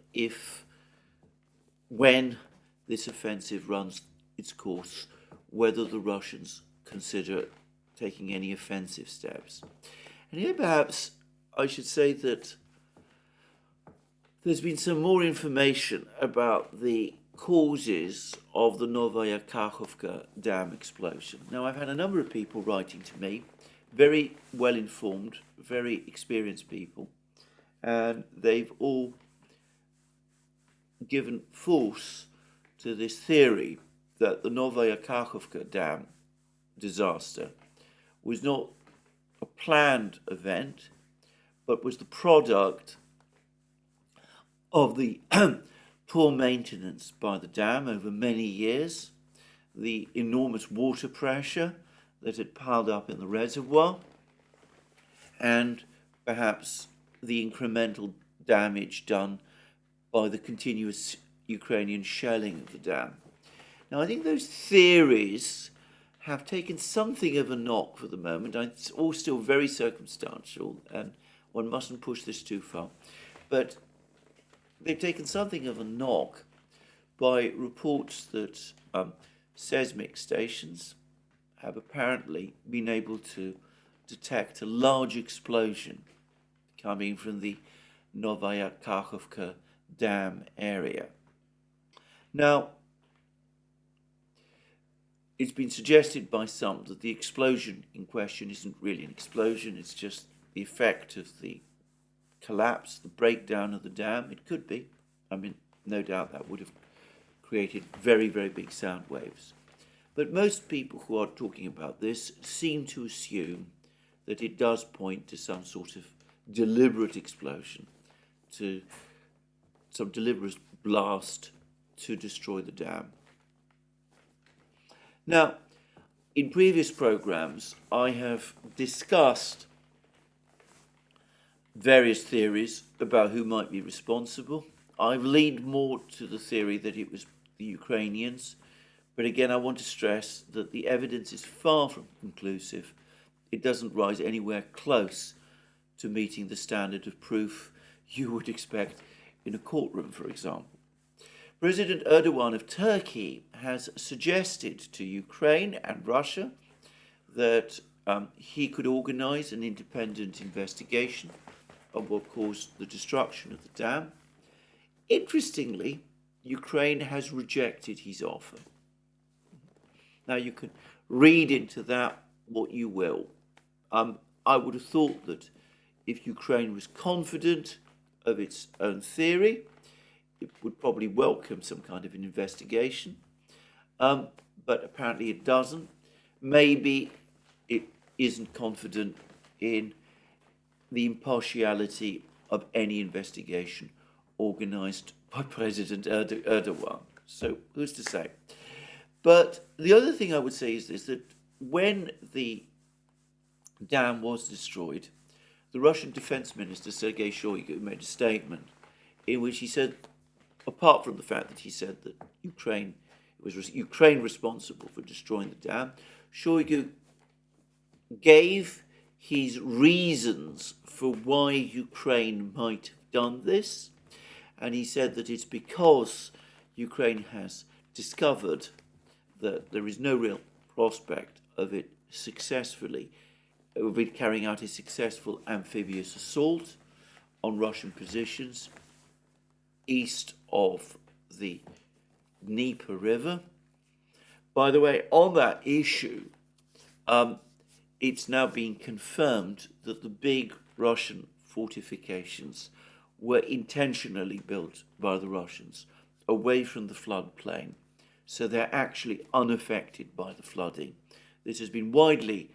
this offensive runs its course, whether the Russians consider taking any offensive steps. And here perhaps I should say that there's been some more information about the causes of the Novaya Kakhovka dam explosion. Now, I've had a number of people writing to me, very well informed, very experienced people, and they've all given force to this theory that the Novaya Kakhovka dam disaster was not a planned event, but was the product of the poor maintenance by the dam over many years, the enormous water pressure that had piled up in the reservoir, and perhaps the incremental damage done by the continuous Ukrainian shelling of the dam. Now, I think those theories have taken something of a knock for the moment. It's all still very circumstantial, and one mustn't push this too far. But they've taken something of a knock by reports that seismic stations have apparently been able to detect a large explosion coming from the Novaya Kakhovka dam area. Now, it's been suggested by some that the explosion in question isn't really an explosion, it's just the effect of the collapse, the breakdown of the dam. It could be. I mean, no doubt that would have created very, very big sound waves. But most people who are talking about this seem to assume that it does point to some sort of deliberate explosion, to some deliberate blast to destroy the dam. Now, in previous programs, I have discussed various theories about who might be responsible. I've leaned more to the theory that it was the Ukrainians, but again, I want to stress that the evidence is far from conclusive. It doesn't rise anywhere close to meeting the standard of proof you would expect in a courtroom, for example. President Erdogan of Turkey has suggested to Ukraine and Russia that he could organize an independent investigation of what caused the destruction of the dam. Interestingly, Ukraine has rejected his offer. Now, you can read into that what you will. I would have thought that if Ukraine was confident of its own theory, it would probably welcome some kind of an investigation, but apparently it doesn't. Maybe it isn't confident in the impartiality of any investigation organised by President Erdogan. So who's to say? But the other thing I would say is this, that when the dam was destroyed, the Russian Defense Minister, Sergei Shoigu, made a statement in which he said, apart from the fact that he said that Ukraine responsible for destroying the dam, Shoigu gave his reasons for why Ukraine might have done this, and he said that it's because Ukraine has discovered that there is no real prospect of it carrying out a successful amphibious assault on Russian positions east of the Dnieper River. By the way, on that issue, it's now been confirmed that the big Russian fortifications were intentionally built by the Russians away from the floodplain, so they're actually unaffected by the flooding. This has been widely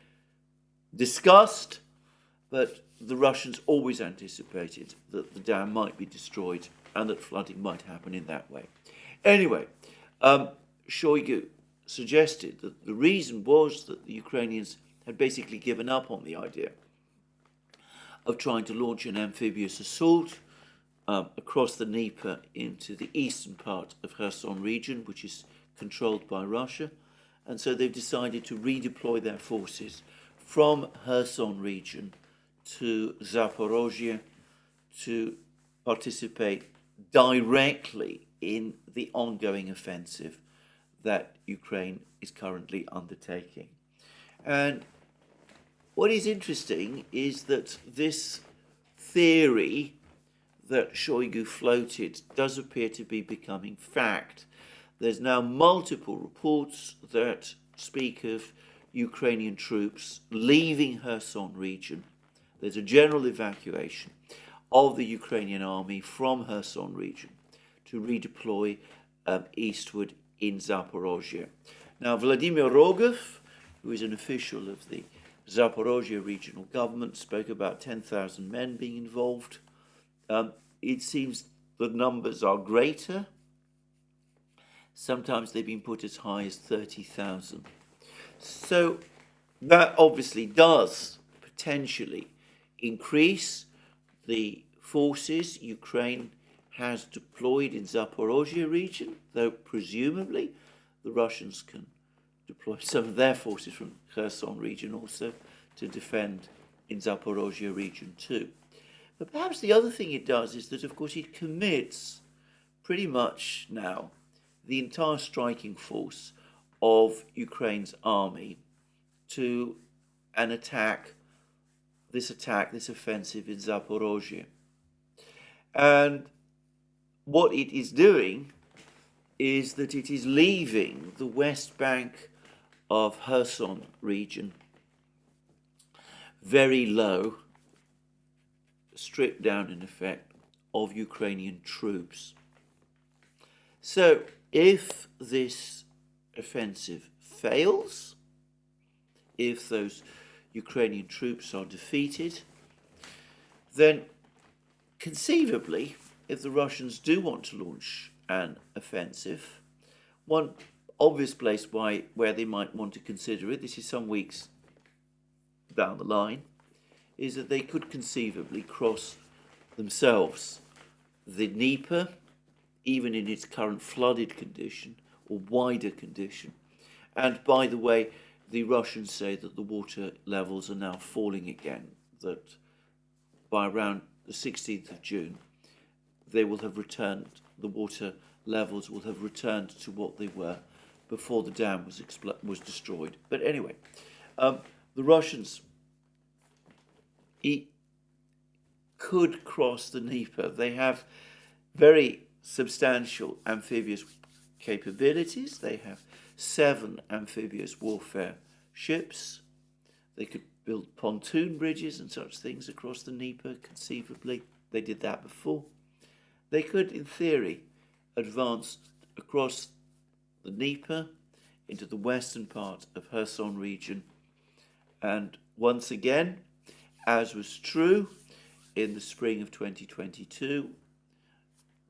discussed, but the Russians always anticipated that the dam might be destroyed and that flooding might happen in that way. Anyway, Shoigu suggested that the reason was that the Ukrainians had basically given up on the idea of trying to launch an amphibious assault across the Dnieper into the eastern part of Kherson region, which is controlled by Russia, and so they've decided to redeploy their forces from Kherson region to Zaporozhye to participate directly in the ongoing offensive that Ukraine is currently undertaking. And what is interesting is that this theory that Shoigu floated does appear to be becoming fact. There's now multiple reports that speak of Ukrainian troops leaving Kherson region. There's a general evacuation of the Ukrainian army from Kherson region to redeploy eastward in Zaporozhye. Now, Vladimir Rogov, who is an official of the Zaporozhye regional government, spoke about 10,000 men being involved. It seems the numbers are greater. Sometimes they've been put as high as 30,000. So that obviously does potentially increase the forces Ukraine has deployed in Zaporozhye region, though presumably the Russians can deploy some of their forces from Kherson region also to defend in Zaporozhye region too. But perhaps the other thing it does is that, of course, it commits pretty much now the entire striking force of Ukraine's army to an attack, this offensive in Zaporozhye. And what it is doing is that it is leaving the west bank of Kherson region, very low, stripped down in effect, of Ukrainian troops. So if this offensive fails, if those Ukrainian troops are defeated, then conceivably, if the Russians do want to launch an offensive, one obvious place where they might want to consider it, this is some weeks down the line, is that they could conceivably cross themselves the Dnieper, even in its current flooded condition or wider condition. And by the way, the Russians say that the water levels are now falling again, that by around the 16th of June, they will have returned, the water levels will have returned to what they were before the dam was destroyed. But anyway, the Russians could cross the Dnieper. They have very substantial amphibious capabilities. They have 7 amphibious warfare ships. They could build pontoon bridges and such things across the Dnieper, conceivably. They did that before. They could, in theory, advance across the Dnieper into the western part of Kherson region. And once again, as was true in the spring of 2022,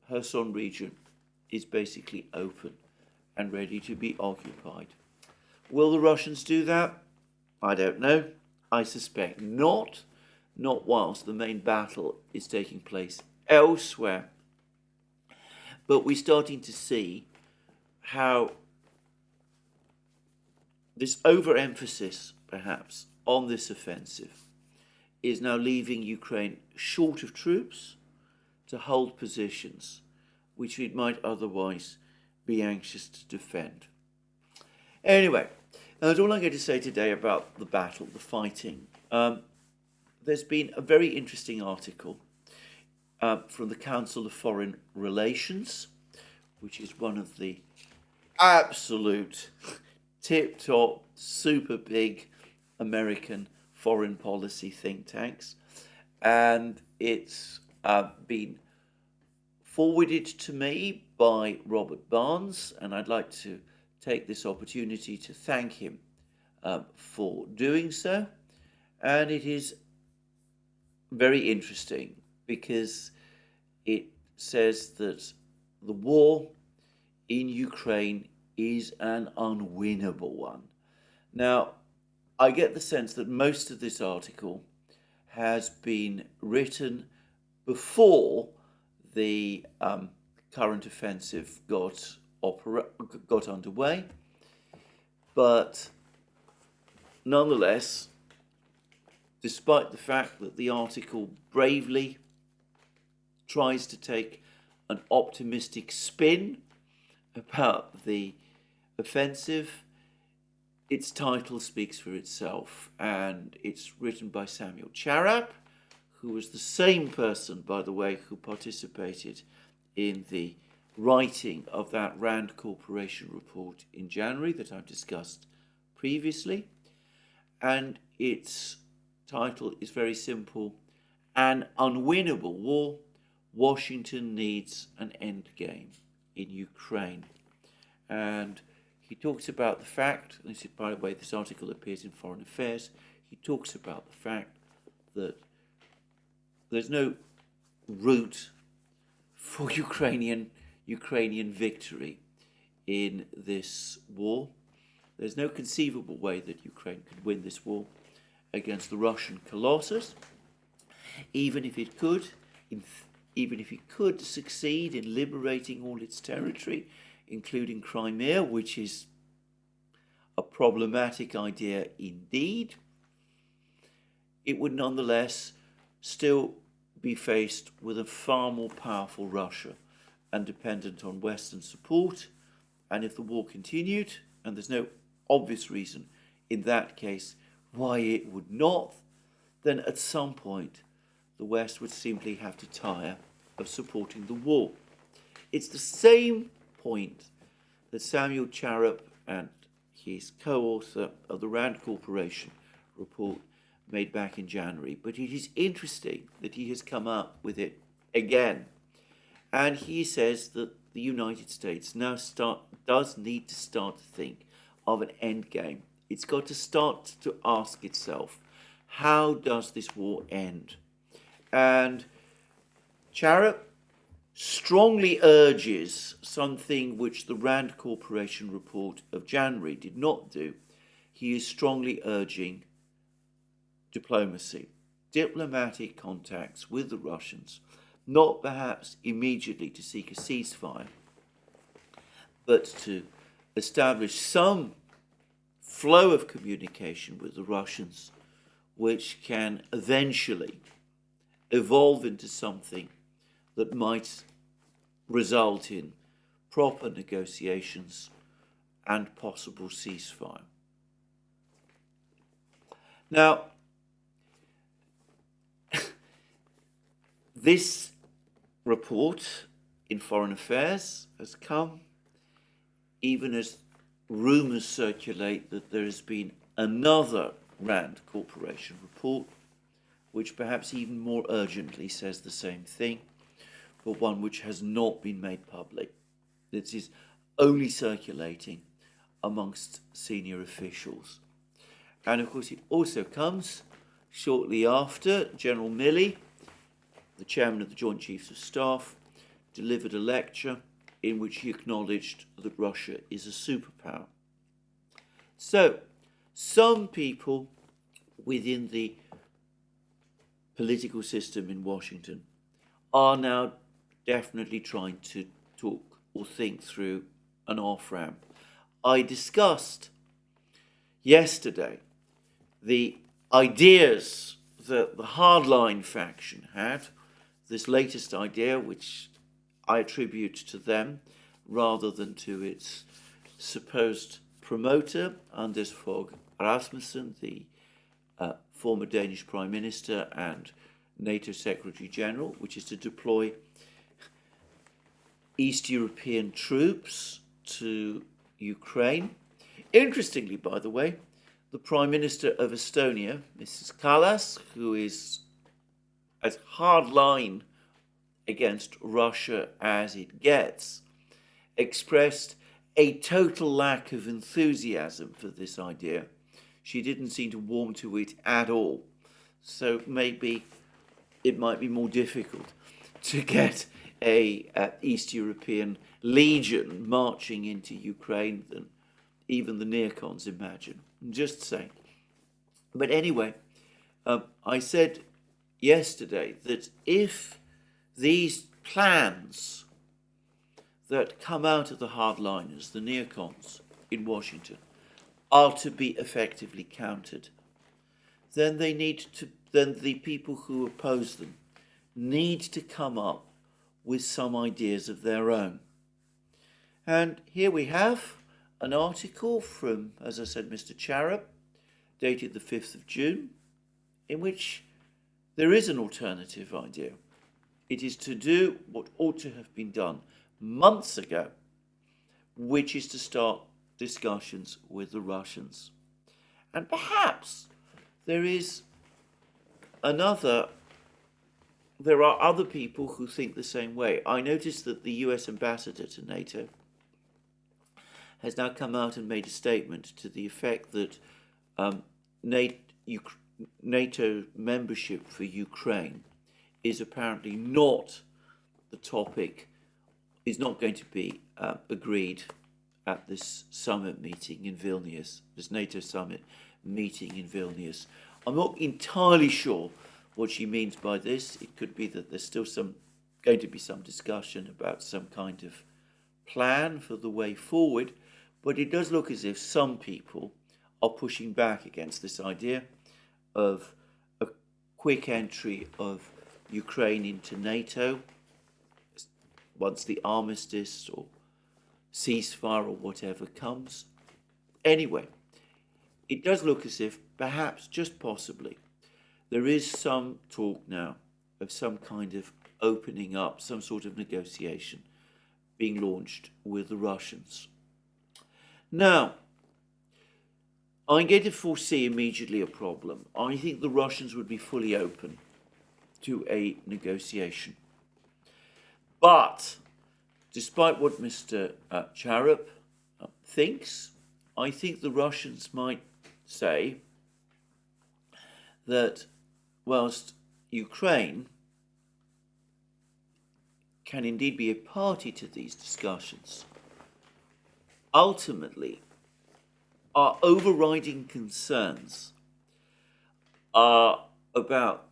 Kherson region is basically open and ready to be occupied. Will the Russians do that? I don't know. I suspect not whilst the main battle is taking place elsewhere. But we're starting to see how this overemphasis, perhaps, on this offensive is now leaving Ukraine short of troops to hold positions which it might otherwise be anxious to defend. Anyway, that's all I'm going to say today about the battle, the fighting. There's been a very interesting article from the Council of Foreign Relations, which is one of the absolute tip-top, super big American foreign policy think tanks. And it's been forwarded to me by Robert Barnes, and I'd like to take this opportunity to thank him for doing so. And it is very interesting because it says that the war in Ukraine is an unwinnable one. Now, I get the sense that most of this article has been written before the current offensive got underway, but nonetheless, despite the fact that the article bravely tries to take an optimistic spin about the offensive, its title speaks for itself, and it's written by Samuel Charap, who was the same person, by the way, who participated in the writing of that Rand Corporation report in January that I've discussed previously. And its title is very simple: An Unwinnable War. Washington Needs an Endgame in Ukraine. And he talks about the fact, this is, by the way, this article appears in Foreign Affairs, he talks about the fact that there's no route for Ukrainian victory in this war. There's no conceivable way that Ukraine could win this war against the Russian Colossus, even if it could succeed in liberating all its territory, including Crimea, which is a problematic idea indeed. It would nonetheless still be faced with a far more powerful Russia and dependent on Western support. And if the war continued, and there's no obvious reason in that case why it would not, then at some point the West would simply have to tire of supporting the war. It's the same point that Samuel Charap and is co-author of the Rand Corporation report made back in January. But it is interesting that he has come up with it again. And he says that the United States now does need to start to think of an end game. It's got to start to ask itself, how does this war end? And Charap strongly urges something which the Rand Corporation report of January did not do. He is strongly urging diplomacy, diplomatic contacts with the Russians, not perhaps immediately to seek a ceasefire, but to establish some flow of communication with the Russians, which can eventually evolve into something that might result in proper negotiations and possible ceasefire. Now, this report in Foreign Affairs has come even as rumours circulate that there has been another Rand Corporation report, which perhaps even more urgently says the same thing, but one which has not been made public. This is only circulating amongst senior officials. And of course it also comes shortly after General Milley, the chairman of the Joint Chiefs of Staff, delivered a lecture in which he acknowledged that Russia is a superpower. So, some people within the political system in Washington are now definitely trying to talk or think through an off-ramp. I discussed yesterday the ideas that the hardline faction had, this latest idea which I attribute to them rather than to its supposed promoter, Anders Fogh Rasmussen, the former Danish Prime Minister and NATO Secretary General, which is to deploy East European troops to Ukraine. Interestingly, by the way, the Prime Minister of Estonia, Mrs. Kallas, who is as hardline against Russia as it gets, expressed a total lack of enthusiasm for this idea. She didn't seem to warm to it at all. So maybe it might be more difficult to get a East European legion marching into Ukraine than even the neocons imagine. I'm just saying. But anyway, I said yesterday that if these plans that come out of the hardliners, the neocons in Washington, are to be effectively countered, then then the people who oppose them need to come up with some ideas of their own. And here we have an article from, as I said, Mr. Charap, dated the 5th of June, in which there is an alternative idea. It is to do what ought to have been done months ago, which is to start discussions with the Russians. And perhaps there are other people who think the same way. I noticed that the US ambassador to NATO has now come out and made a statement to the effect that NATO membership for Ukraine is apparently not the topic, is not going to be agreed at this summit meeting in Vilnius, this NATO summit meeting in Vilnius. I'm not entirely sure what she means by this. It could be that there's still going to be some discussion about some kind of plan for the way forward, but it does look as if some people are pushing back against this idea of a quick entry of Ukraine into NATO once the armistice or ceasefire or whatever comes. Anyway, it does look as if perhaps, just possibly, there is some talk now of some kind of opening up, some sort of negotiation being launched with the Russians. Now, I'm going to foresee immediately a problem. I think the Russians would be fully open to a negotiation. But despite what Mr. Charap thinks, I think the Russians might say that whilst Ukraine can indeed be a party to these discussions, ultimately our overriding concerns are about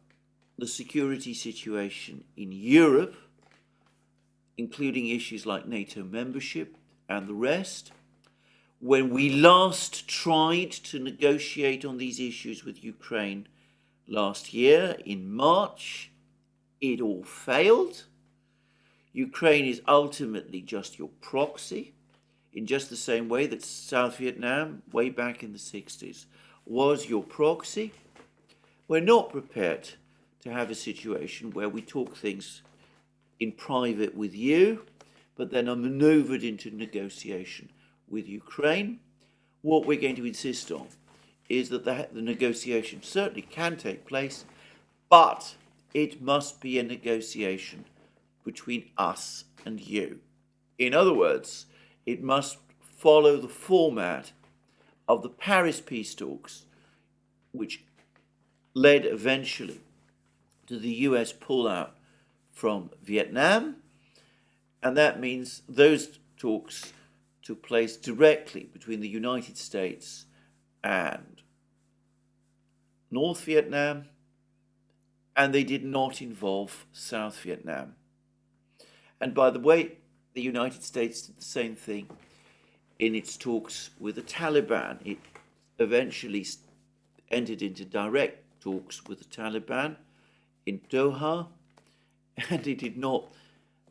the security situation in Europe, including issues like NATO membership and the rest. When we last tried to negotiate on these issues with Ukraine last year in March, it all failed. Ukraine is ultimately just your proxy, in just the same way that South Vietnam, way back in the 60s, was your proxy. We're not prepared to have a situation where we talk things in private with you, but then are maneuvered into negotiation with Ukraine. What we're going to insist on is that the negotiation certainly can take place, but it must be a negotiation between us and you. In other words, it must follow the format of the Paris peace talks, which led eventually to the US pullout from Vietnam, and that means those talks took place directly between the United States and North Vietnam, and they did not involve South Vietnam. And by the way, the United States did the same thing in its talks with the Taliban. It eventually entered into direct talks with the Taliban in Doha, and it did not,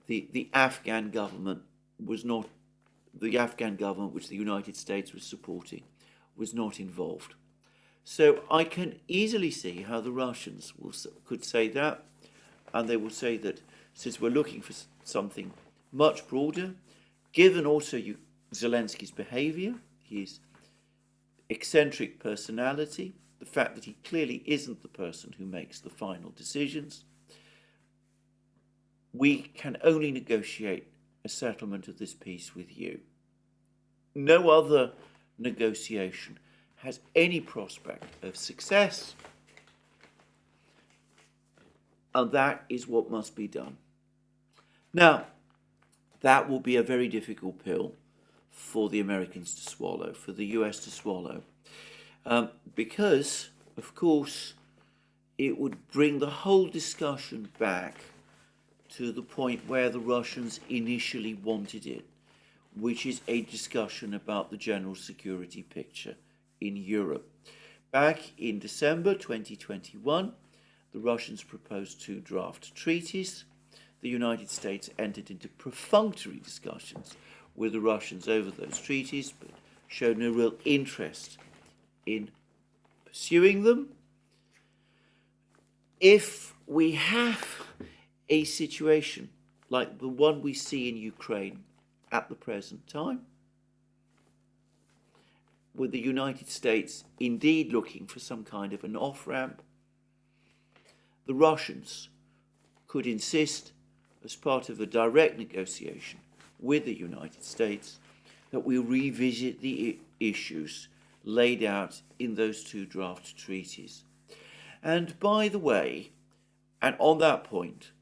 the Afghan government was not, the Afghan government which the United States was supporting was not involved. So I can easily see how the Russians could say that, and they will say that since we're looking for something much broader, given also Zelensky's behavior, his eccentric personality, the fact that he clearly isn't the person who makes the final decisions, we can only negotiate a settlement of this peace with you. No other negotiation has any prospect of success, and that is what must be done. Now, that will be a very difficult pill for the Americans to swallow, for the US to swallow, because, of course, it would bring the whole discussion back to the point where the Russians initially wanted it, which is a discussion about the general security picture in Europe. Back in December 2021, the Russians proposed 2 draft treaties. The United States entered into perfunctory discussions with the Russians over those treaties, but showed no real interest in pursuing them. If we have a situation like the one we see in Ukraine at the present time, with the United States indeed looking for some kind of an off-ramp, the Russians could insist, as part of a direct negotiation with the United States, that we revisit the issues laid out in those 2 draft treaties. And by the way, and on that point,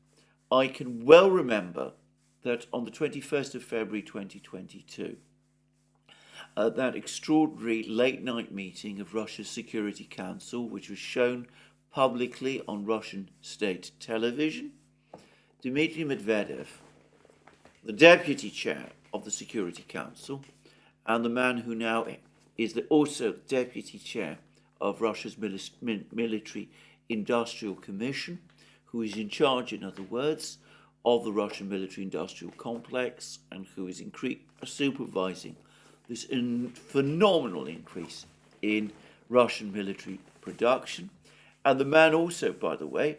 I can well remember that on the 21st of February 2022, at that extraordinary late-night meeting of Russia's Security Council, which was shown publicly on Russian state television, Dmitry Medvedev, the deputy chair of the Security Council, and the man who now is also deputy chair of Russia's military industrial commission, who is in charge, in other words, of the Russian military industrial complex, and who is supervising this phenomenal increase in Russian military production. And the man also, by the way,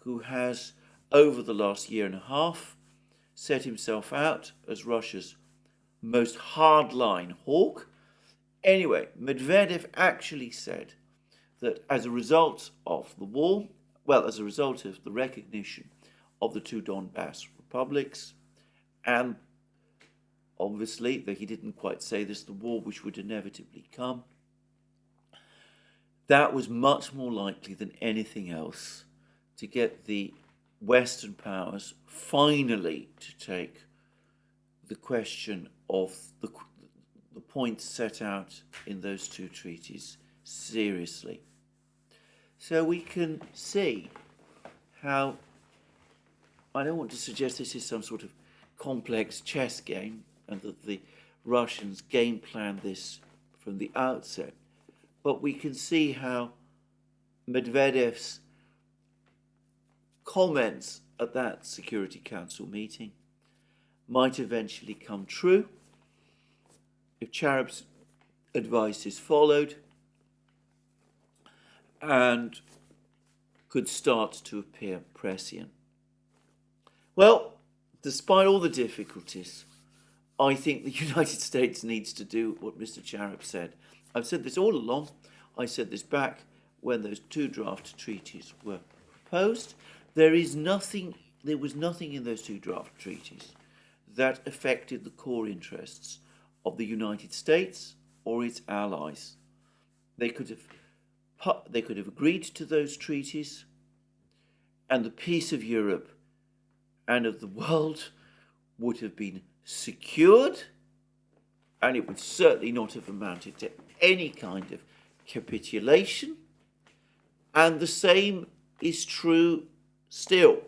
who has, over the last year and a half, set himself out as Russia's most hardline hawk Anyway, Medvedev actually said that as a result of the war, well, as a result of the recognition of the two Donbass republics, and obviously, though he didn't quite say this, the war which would inevitably come, that was much more likely than anything else to get the Western powers finally to take the question of the points set out in those two treaties seriously. So we can see how, I don't want to suggest this is some sort of complex chess game and that the Russians game planned this from the outset, but we can see how Medvedev's comments at that Security Council meeting might eventually come true if Charip's advice is followed, and could start to appear prescient. Well, despite all the difficulties, I think the United States needs to do what Mr. Charip said. I've said this all along. I said this back when those two draft treaties were proposed. There was nothing in those two draft treaties that affected the core interests of the United States or its allies. They could have agreed to those treaties, and the peace of Europe and of the world would have been secured, and it would certainly not have amounted to any kind of capitulation. And the same is true still.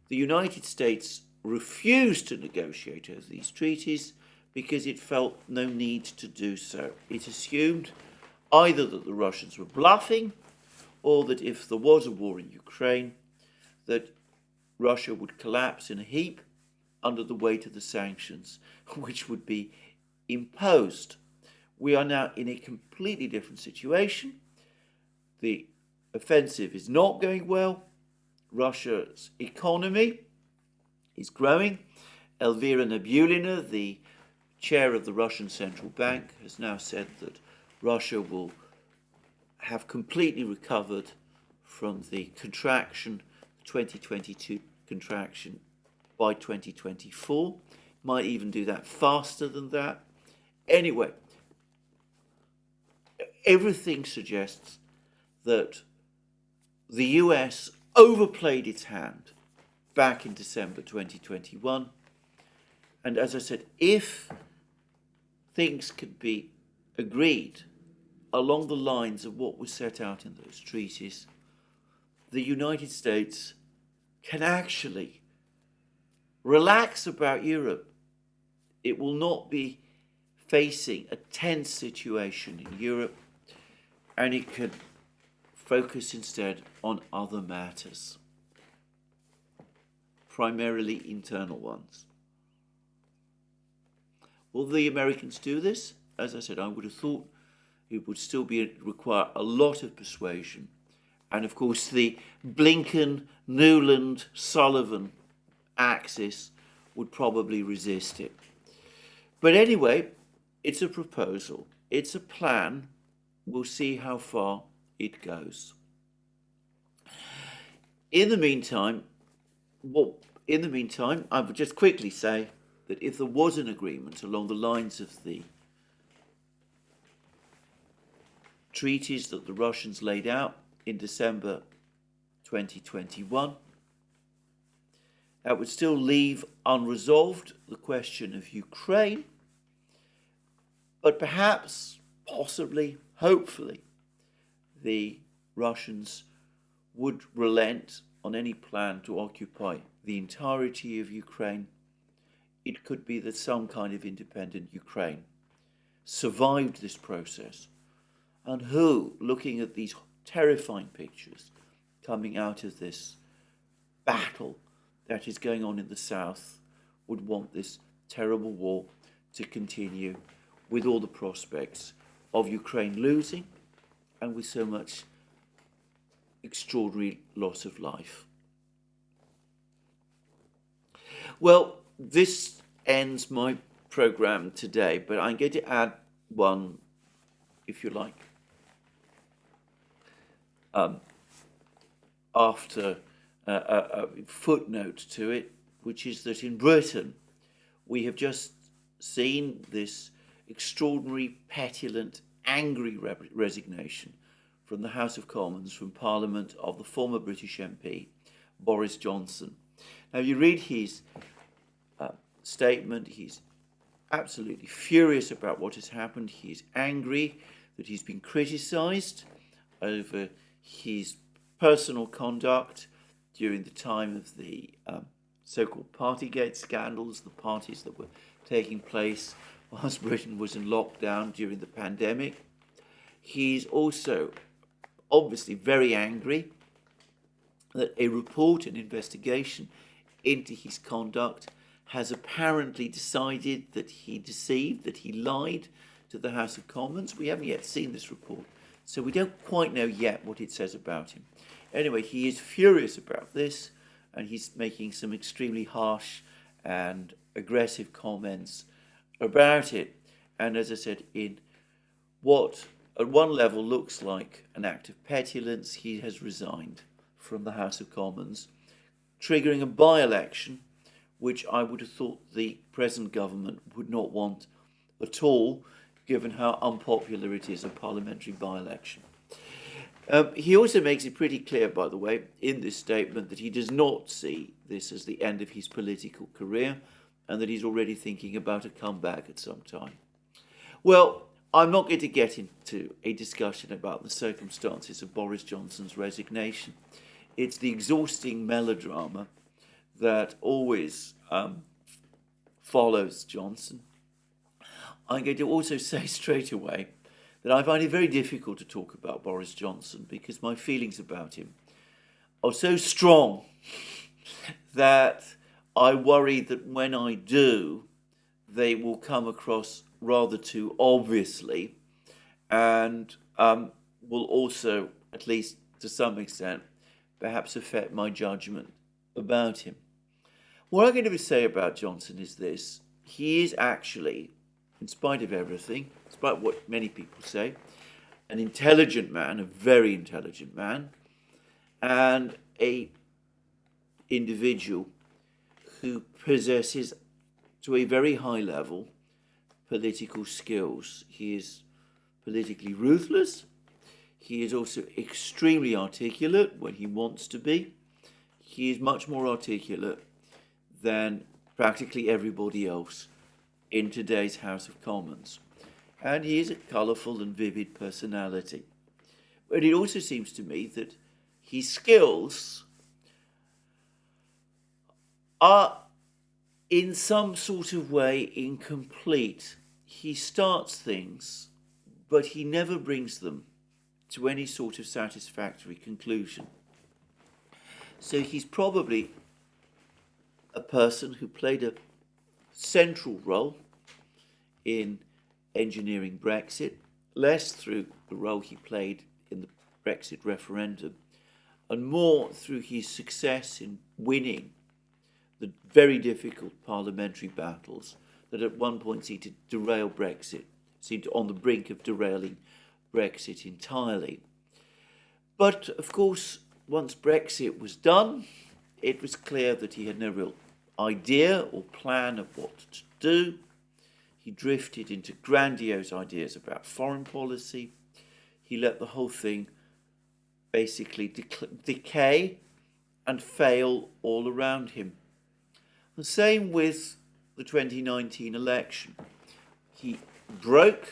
The United States refused to negotiate over these treaties because it felt no need to do so. It assumed either that the Russians were bluffing, or that if there was a war in Ukraine, that Russia would collapse in a heap under the weight of the sanctions which would be imposed. We are now in a completely different situation. The offensive is not going well. Russia's economy is growing. Elvira Nabiullina, the chair of the Russian Central Bank, has now said that Russia will have completely recovered from the contraction, the 2022 contraction, by 2024. Might even do that faster than that. Anyway, everything suggests that the US overplayed its hand back in December 2021. And as I said, if things could be agreed along the lines of what was set out in those treaties, the United States can actually relax about Europe. It will not be facing a tense situation in Europe, and it can focus instead on other matters, primarily internal ones. Will the Americans do this? As I said, I would have thought it would still require a lot of persuasion. And of course, the Blinken, Nuland, Sullivan axis would probably resist it. But anyway, it's a proposal. It's a plan. We'll see how far it goes. In the meantime, I would just quickly say that if there was an agreement along the lines of the treaties that the Russians laid out in December 2021, that would still leave unresolved the question of Ukraine, but perhaps, possibly, hopefully, the Russians would relent on any plan to occupy the entirety of Ukraine. It could be that some kind of independent Ukraine survived this process, and who, looking at these terrifying pictures coming out of this battle that is going on in the south, would want this terrible war to continue with all the prospects of Ukraine losing and with so much extraordinary loss of life. Well, this ends my program today, but I'm going to add one if you like, after a footnote to it, which is that in Britain we have just seen this extraordinary, petulant, angry resignation from the House of Commons, from Parliament, of the former British MP, Boris Johnson. Now, you read his statement, he's absolutely furious about what has happened. He is angry that he's been criticised over his personal conduct during the time of the so-called Partygate scandals, the parties that were taking place whilst Britain was in lockdown during the pandemic. He's also obviously very angry that a report, an investigation into his conduct has apparently decided that he deceived, that he lied to the House of Commons. We haven't yet seen this report, so we don't quite know yet what it says about him. Anyway, he is furious about this, and he's making some extremely harsh and aggressive comments about it. And as I said, in what at one level looks like an act of petulance, he has resigned from the House of Commons, triggering a by-election, which I would have thought the present government would not want at all, given how unpopular it is, a parliamentary by-election. He also makes it pretty clear, by the way, in this statement that he does not see this as the end of his political career and that he's already thinking about a comeback at some time. Well, I'm not going to get into a discussion about the circumstances of Boris Johnson's resignation. It's the exhausting melodrama that always follows Johnson. I'm going to also say straight away that I find it very difficult to talk about Boris Johnson because my feelings about him are so strong that I worry that when I do, they will come across rather too obviously and will also, at least to some extent, perhaps affect my judgment about him. What I'm going to say about Johnson is this: he is actually, in spite of everything, despite what many people say, an intelligent man, a very intelligent man, and a individual who possesses, to a very high level, political skills. He is politically ruthless. He is also extremely articulate when he wants to be. He is much more articulate than practically everybody else in today's House of Commons. And he is a colourful and vivid personality. But it also seems to me that his skills are in some sort of way incomplete. He starts things, but he never brings them to any sort of satisfactory conclusion. So he's probably a person who played a central role in engineering Brexit, less through the role he played in the Brexit referendum, and more through his success in winning the very difficult parliamentary battles that at one point seemed to derail Brexit, seemed on the brink of derailing Brexit entirely. But of course, once Brexit was done, it was clear that he had no real idea or plan of what to do. He drifted into grandiose ideas about foreign policy. He let the whole thing basically decay and fail all around him. The same with the 2019 election. He broke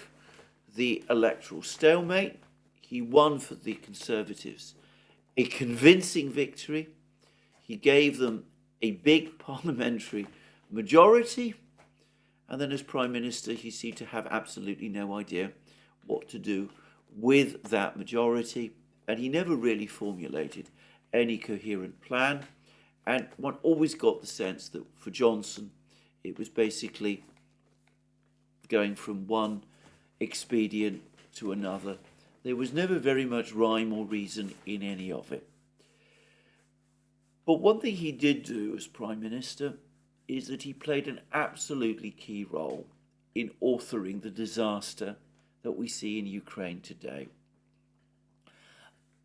the electoral stalemate. He won for the Conservatives a convincing victory. He gave them a big parliamentary majority. And then as Prime Minister, he seemed to have absolutely no idea what to do with that majority. And he never really formulated any coherent plan. And one always got the sense that for Johnson, it was basically going from one expedient to another. There was never very much rhyme or reason in any of it. But one thing he did do as Prime Minister is that he played an absolutely key role in authoring the disaster that we see in Ukraine today.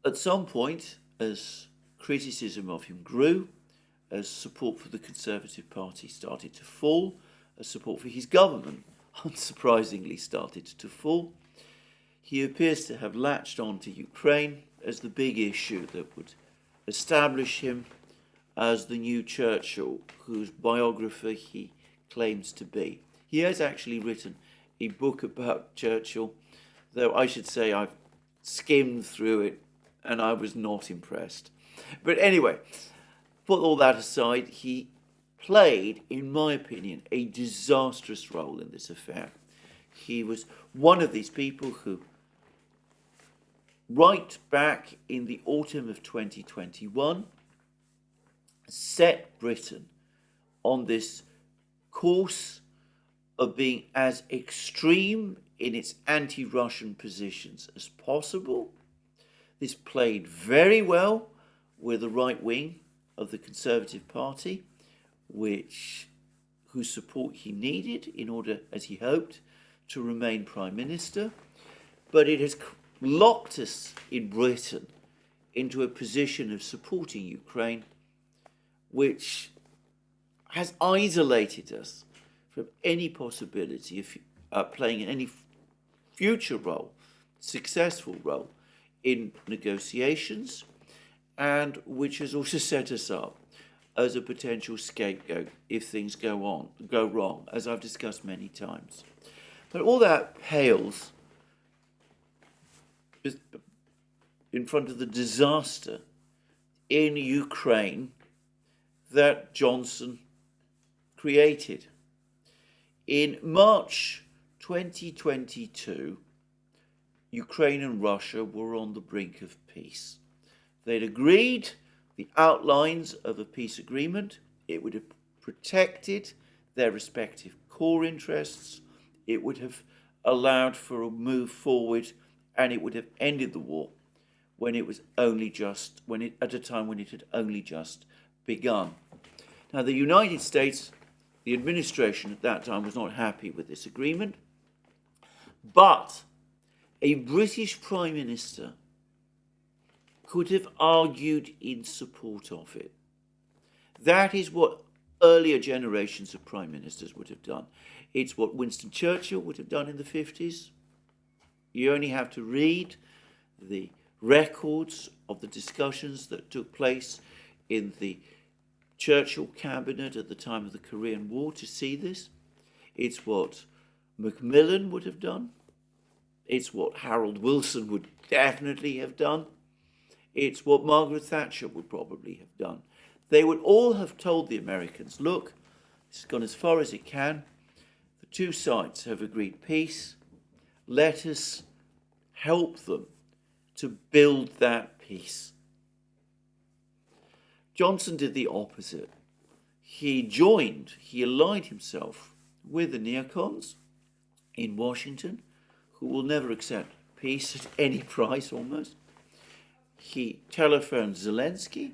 At some point, as criticism of him grew, as support for the Conservative Party started to fall, as support for his government, unsurprisingly, started to fall, he appears to have latched on to Ukraine as the big issue that would establish him as the new Churchill, whose biographer he claims to be. He has actually written a book about Churchill, though I should say I've skimmed through it and I was not impressed. But anyway, put all that aside, he played, in my opinion, a disastrous role in this affair. He was one of these people who, right back in the autumn of 2021, set Britain on this course of being as extreme in its anti-Russian positions as possible. This played very well with the right wing of the Conservative Party, whose support he needed in order, as he hoped, to remain Prime Minister. But it has locked us in Britain into a position of supporting Ukraine, which has isolated us from any possibility of playing any future role, successful role, in negotiations, and which has also set us up as a potential scapegoat if things go wrong, as I've discussed many times. But all that pales in front of the disaster in Ukraine that Johnson created. In March 2022, Ukraine and Russia were on the brink of peace. They'd agreed the outlines of a peace agreement. It would have protected their respective core interests. It would have allowed for a move forward, and it would have ended the war at a time when it had only just begun. Now, the United States, the administration at that time, was not happy with this agreement, but a British Prime Minister could have argued in support of it. That is what earlier generations of Prime Ministers would have done. It's what Winston Churchill would have done in the 50s. You only have to read the records of the discussions that took place in the Churchill cabinet at the time of the Korean War to see this. It's what Macmillan would have done. It's what Harold Wilson would definitely have done. It's what Margaret Thatcher would probably have done. They would all have told the Americans, look, this has gone as far as it can. The two sides have agreed peace. Let us help them to build that peace. Johnson did the opposite. He aligned himself with the neocons in Washington, who will never accept peace at any price almost. He telephoned Zelensky,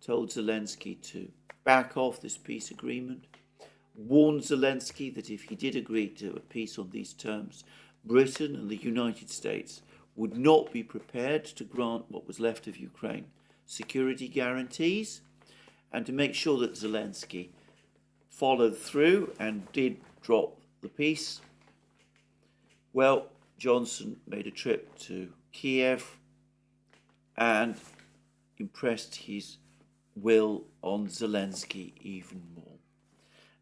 told Zelensky to back off this peace agreement, warned Zelensky that if he did agree to a peace on these terms, Britain and the United States would not be prepared to grant what was left of Ukraine security guarantees, and to make sure that Zelensky followed through and did drop the peace. Well, Johnson made a trip to Kiev and impressed his will on Zelensky even more.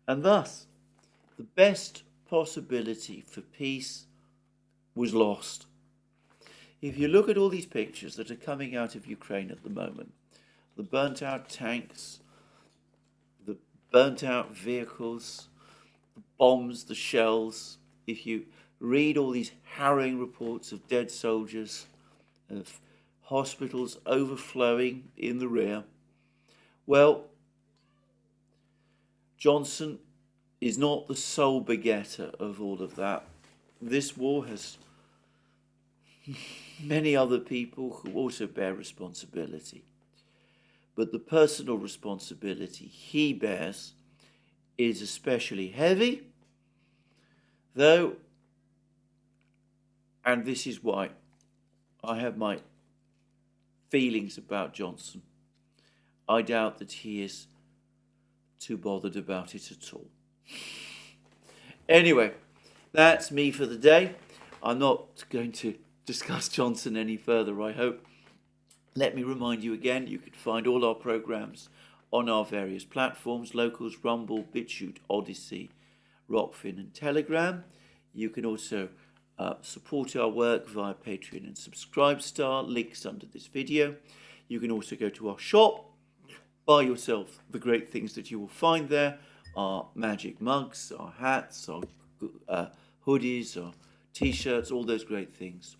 And thus, the best possibility for peace was lost. If you look at all these pictures that are coming out of Ukraine at the moment, the burnt out tanks, the burnt out vehicles, the bombs, the shells, if you read all these harrowing reports of dead soldiers, of hospitals overflowing in the rear, well, Johnson is not the sole begetter of all of that. This war has many other people who also bear responsibility. But the personal responsibility he bears is especially heavy, though And this is why I have my feelings about Johnson. I doubt that he is too bothered about it at all. Anyway, that's me for the day. I'm not going to discuss Johnson any further, I hope. Let me remind you again, you can find all our programs on our various platforms: Locals, Rumble, BitChute, ODYSEE, Rockfin and Telegram. You can also support our work via Patreon and Subscribestar, links under this video. You can also go to our shop, buy yourself the great things that you will find there: our magic mugs, our hats, our hoodies, our t-shirts, all those great things.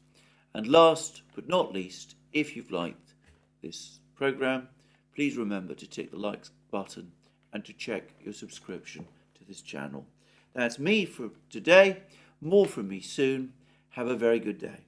And last but not least, if you've liked this program, please remember to tick the like button and to check your subscription to this channel. That's me for today. More from me soon. Have a very good day.